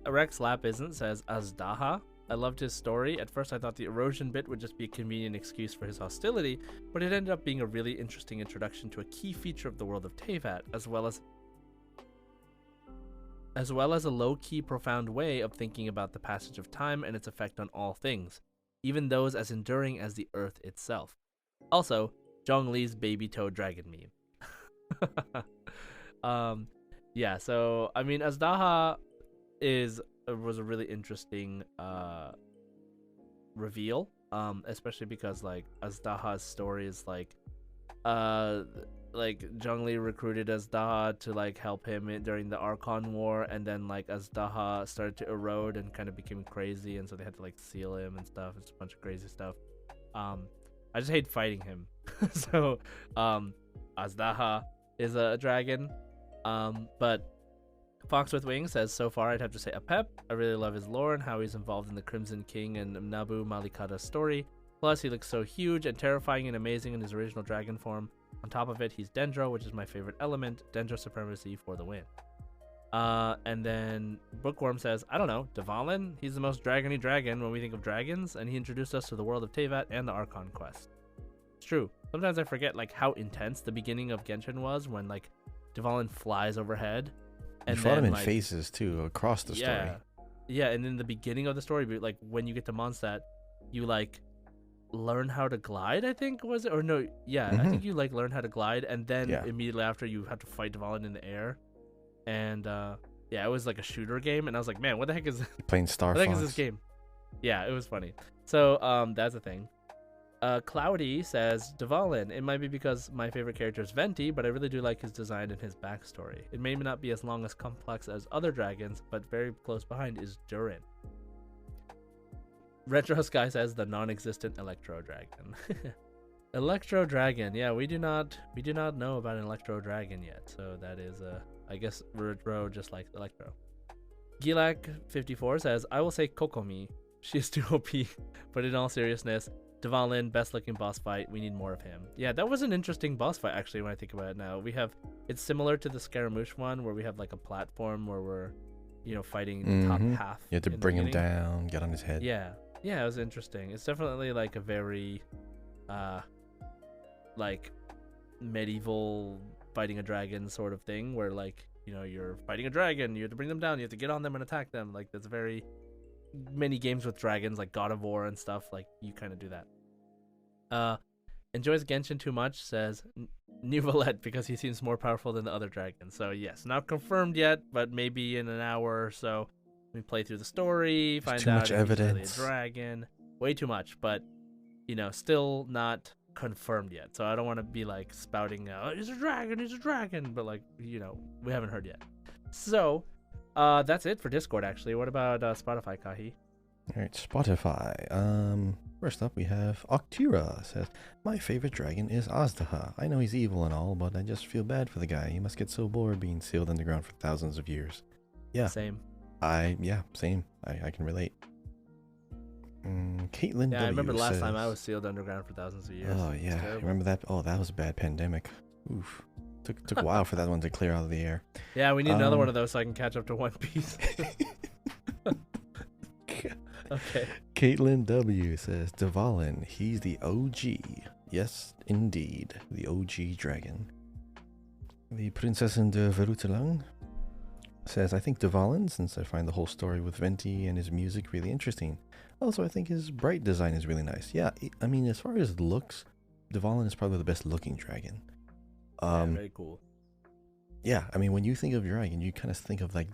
Rex Lap Isn't says Azdaha. I loved his story. At first I thought the erosion bit would just be a convenient excuse for his hostility, but it ended up being a really interesting introduction to a key feature of the world of Teyvat, as well as a low-key profound way of thinking about the passage of time and its effect on all things, even those as enduring as the earth itself. Also, Zhongli's baby toad dragon meme. Yeah, so I mean, Azdaha was a really interesting reveal, especially because like Azdaha's story is like Zhongli recruited Azdaha to like help him during the Archon War, and then like Azdaha started to erode and kind of became crazy, and so they had to like seal him and stuff. It's a bunch of crazy stuff. I just hate fighting him. So Azdaha is a dragon, but Fox with Wings says, so far I'd have to say a pep. I really love his lore and how he's involved in the Crimson King and Nabu Malikata's story. Plus, he looks so huge and terrifying and amazing in his original dragon form. On top of it, he's Dendro, which is my favorite element. Dendro supremacy for the win. And then Bookworm says, I don't know, Dvalin? He's the most dragony dragon when we think of dragons, and he introduced us to the world of Teyvat and the Archon quest. It's true. Sometimes I forget like how intense the beginning of Genshin was, when like Dvalin flies overhead. And you fought him in phases too, across the story. Yeah, and in the beginning of the story, like when you get to Mondstadt, you like learn how to glide, I think, was it? Or no, yeah, I think you like learn how to glide, and then immediately after you have to fight Dvalin in the air. And yeah, it was like a shooter game, and I was like, man, what the heck is You're playing Star What the Fox. heck is this game? Yeah, it was funny. So that's a thing. Cloudy says, Dvalin, it might be because my favorite character is Venti, but I really do like his design and his backstory. It may not be as long as complex as other dragons, but very close behind is Durin. Retro Sky says the non-existent Electro Dragon. Electro Dragon, yeah, we do not know about an Electro Dragon yet, so that is I guess Retro just like Electro. Gilak54 says, I will say Kokomi. She is too OP, but in all seriousness, Dvalin, best looking boss fight. We need more of him. Yeah, that was an interesting boss fight actually when I think about it now. It's similar to the Scaramouche one where we have like a platform where we're, fighting the top half. You have to bring him down, get on his head. Yeah, it was interesting. It's definitely like a very, like medieval fighting a dragon sort of thing where like, you're fighting a dragon, you have to bring them down, you have to get on them and attack them. Like that's very many games with dragons like God of War and stuff, like you kind of do that. Enjoys Genshin too much, says New Valette, because he seems more powerful than the other dragons. So yes, not confirmed yet, but maybe in an hour or so we play through the story, find out if he's really a dragon. Way too much, but still not confirmed yet. So I don't want to be like spouting he's a dragon, but like we haven't heard yet. So that's it for Discord, actually. What about Spotify, Kahi? All right, Spotify. First up, we have Octira. Says, my favorite dragon is Azdaha. I know he's evil and all, but I just feel bad for the guy. He must get so bored being sealed underground for thousands of years. Yeah. Same. Yeah, same. I can relate. Caitlin Yeah, I remember the last says, time I was sealed underground for thousands of years. Oh It's yeah, terrible. remember that? Oh, that was a bad pandemic. Oof. Took a while for that one to clear out of the air. Yeah, we need another one of those so I can catch up to One Piece. Okay. Caitlin W says, Dvalin, he's the OG. Yes, indeed, the OG dragon. The Prinzessin de Verutalang says, I think Dvalin, since I find the whole story with Venti and his music really interesting. Also, I think his bright design is really nice. Yeah, I mean, as far as looks, Dvalin is probably the best looking dragon. Yeah, very cool. Yeah, I mean, when you think of dragon, you kind of think of like,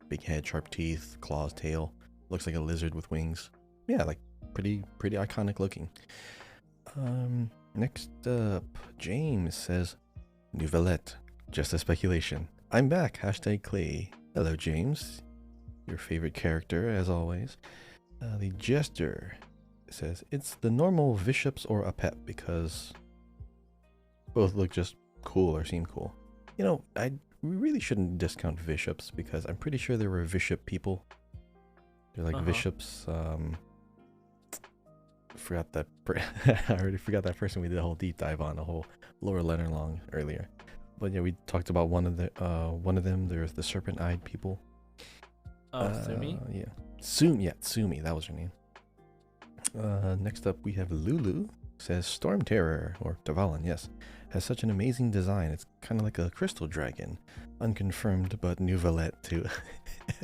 big head, sharp teeth, claws, tail. Looks like a lizard with wings. Yeah, like pretty iconic looking. Next up, James says, Nouvellette, just a speculation. I'm back, #Clay. Hello, James. Your favorite character, as always. The Jester says, it's the normal Bishops or a pet because both look just cool or seem cool. We really shouldn't discount Bishops because I'm pretty sure there were Bishop people. They're like Bishops. I already forgot that person we did a whole deep dive on, a whole Laura Leonard Long earlier. But yeah, we talked about one of them. There's the serpent-eyed people. Oh, Sumi? Yeah. Sumi, that was her name. Next up we have Lulu. Says Storm Terror, or Dvalin, yes, has such an amazing design. It's kind of like a crystal dragon. Unconfirmed, but Nouvellette too.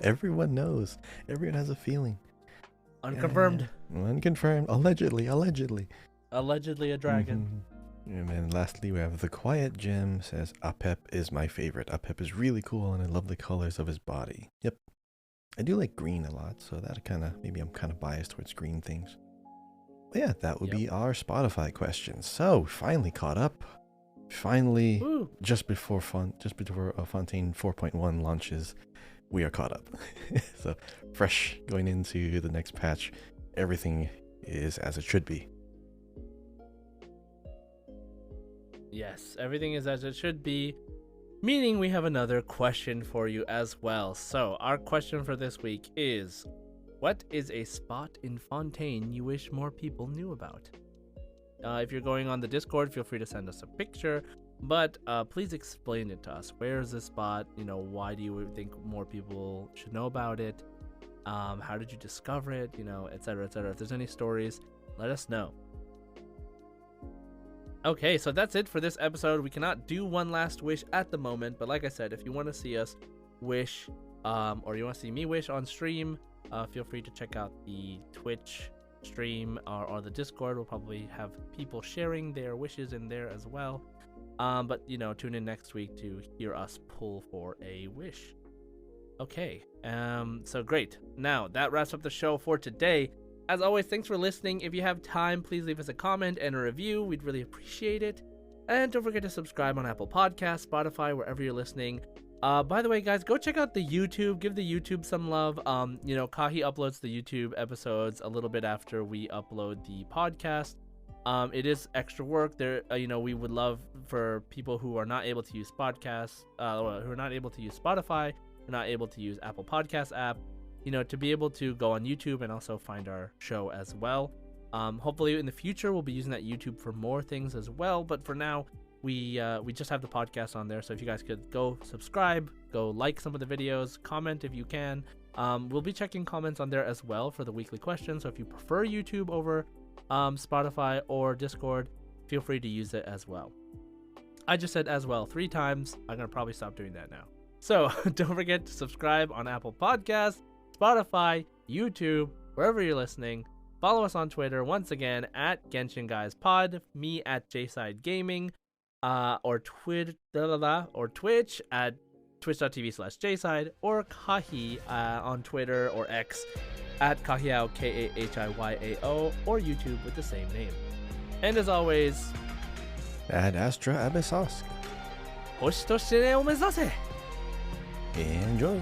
Everyone knows. Everyone has a feeling. Unconfirmed. Unconfirmed. Allegedly. Allegedly a dragon. And then lastly, we have The Quiet Gem. Says Apep is my favorite. Apep is really cool, and I love the colors of his body. Yep. I do like green a lot, so that maybe I'm kind of biased towards green things. But yeah, that would be our Spotify questions. So finally caught up. Finally, Woo. just before Fontaine 4.1 launches, we are caught up. So fresh going into the next patch, everything is as it should be. Yes, everything is as it should be, meaning we have another question for you as well. So our question for this week is, what is a spot in Fontaine you wish more people knew about? If you're going on the Discord, feel free to send us a picture, but please explain it to us. Where is this spot? Why do you think more people should know about it? How did you discover it? Etc., etc. If there's any stories, let us know. Okay, so that's it for this episode. We cannot do one last wish at the moment, but like I said, if you want to see us wish, or you want to see me wish on stream, feel free to check out the Twitch stream or the Discord. We'll probably have people sharing their wishes in there as well. But tune in next week to hear us pull for a wish. Okay, so great. Now that wraps up the show for today. As always, thanks for listening. If you have time, please leave us a comment and a review. We'd really appreciate it. And don't forget to subscribe on Apple Podcasts, Spotify, wherever you're listening. By the way, guys, go check out the YouTube. Give the YouTube some love. Kahi uploads the YouTube episodes a little bit after we upload the podcast. It is extra work. We would love for people who are not able to use podcasts, who are not able to use Spotify, who are not able to use Apple Podcast app, to be able to go on YouTube and also find our show as well. Hopefully in the future we'll be using that YouTube for more things as well. But for now, we just have the podcast on there. So if you guys could go subscribe, go like some of the videos, comment if you can. We'll be checking comments on there as well for the weekly questions. So if you prefer YouTube over Spotify or Discord, feel free to use it as well. I just said as well 3 times. I'm gonna probably stop doing that now. So don't forget to subscribe on Apple Podcasts, Spotify, YouTube, wherever you're listening. Follow us on Twitter once again at Genshin Guys Pod, me at JSide Gaming, or Twitch at twitch.tv/JSide, or Kahi on Twitter or X at Kahiao, KAHIYAO, or YouTube with the same name. And as always, Ad Astra Abyssosque. Hoshi to shine o mezase! Enjoy.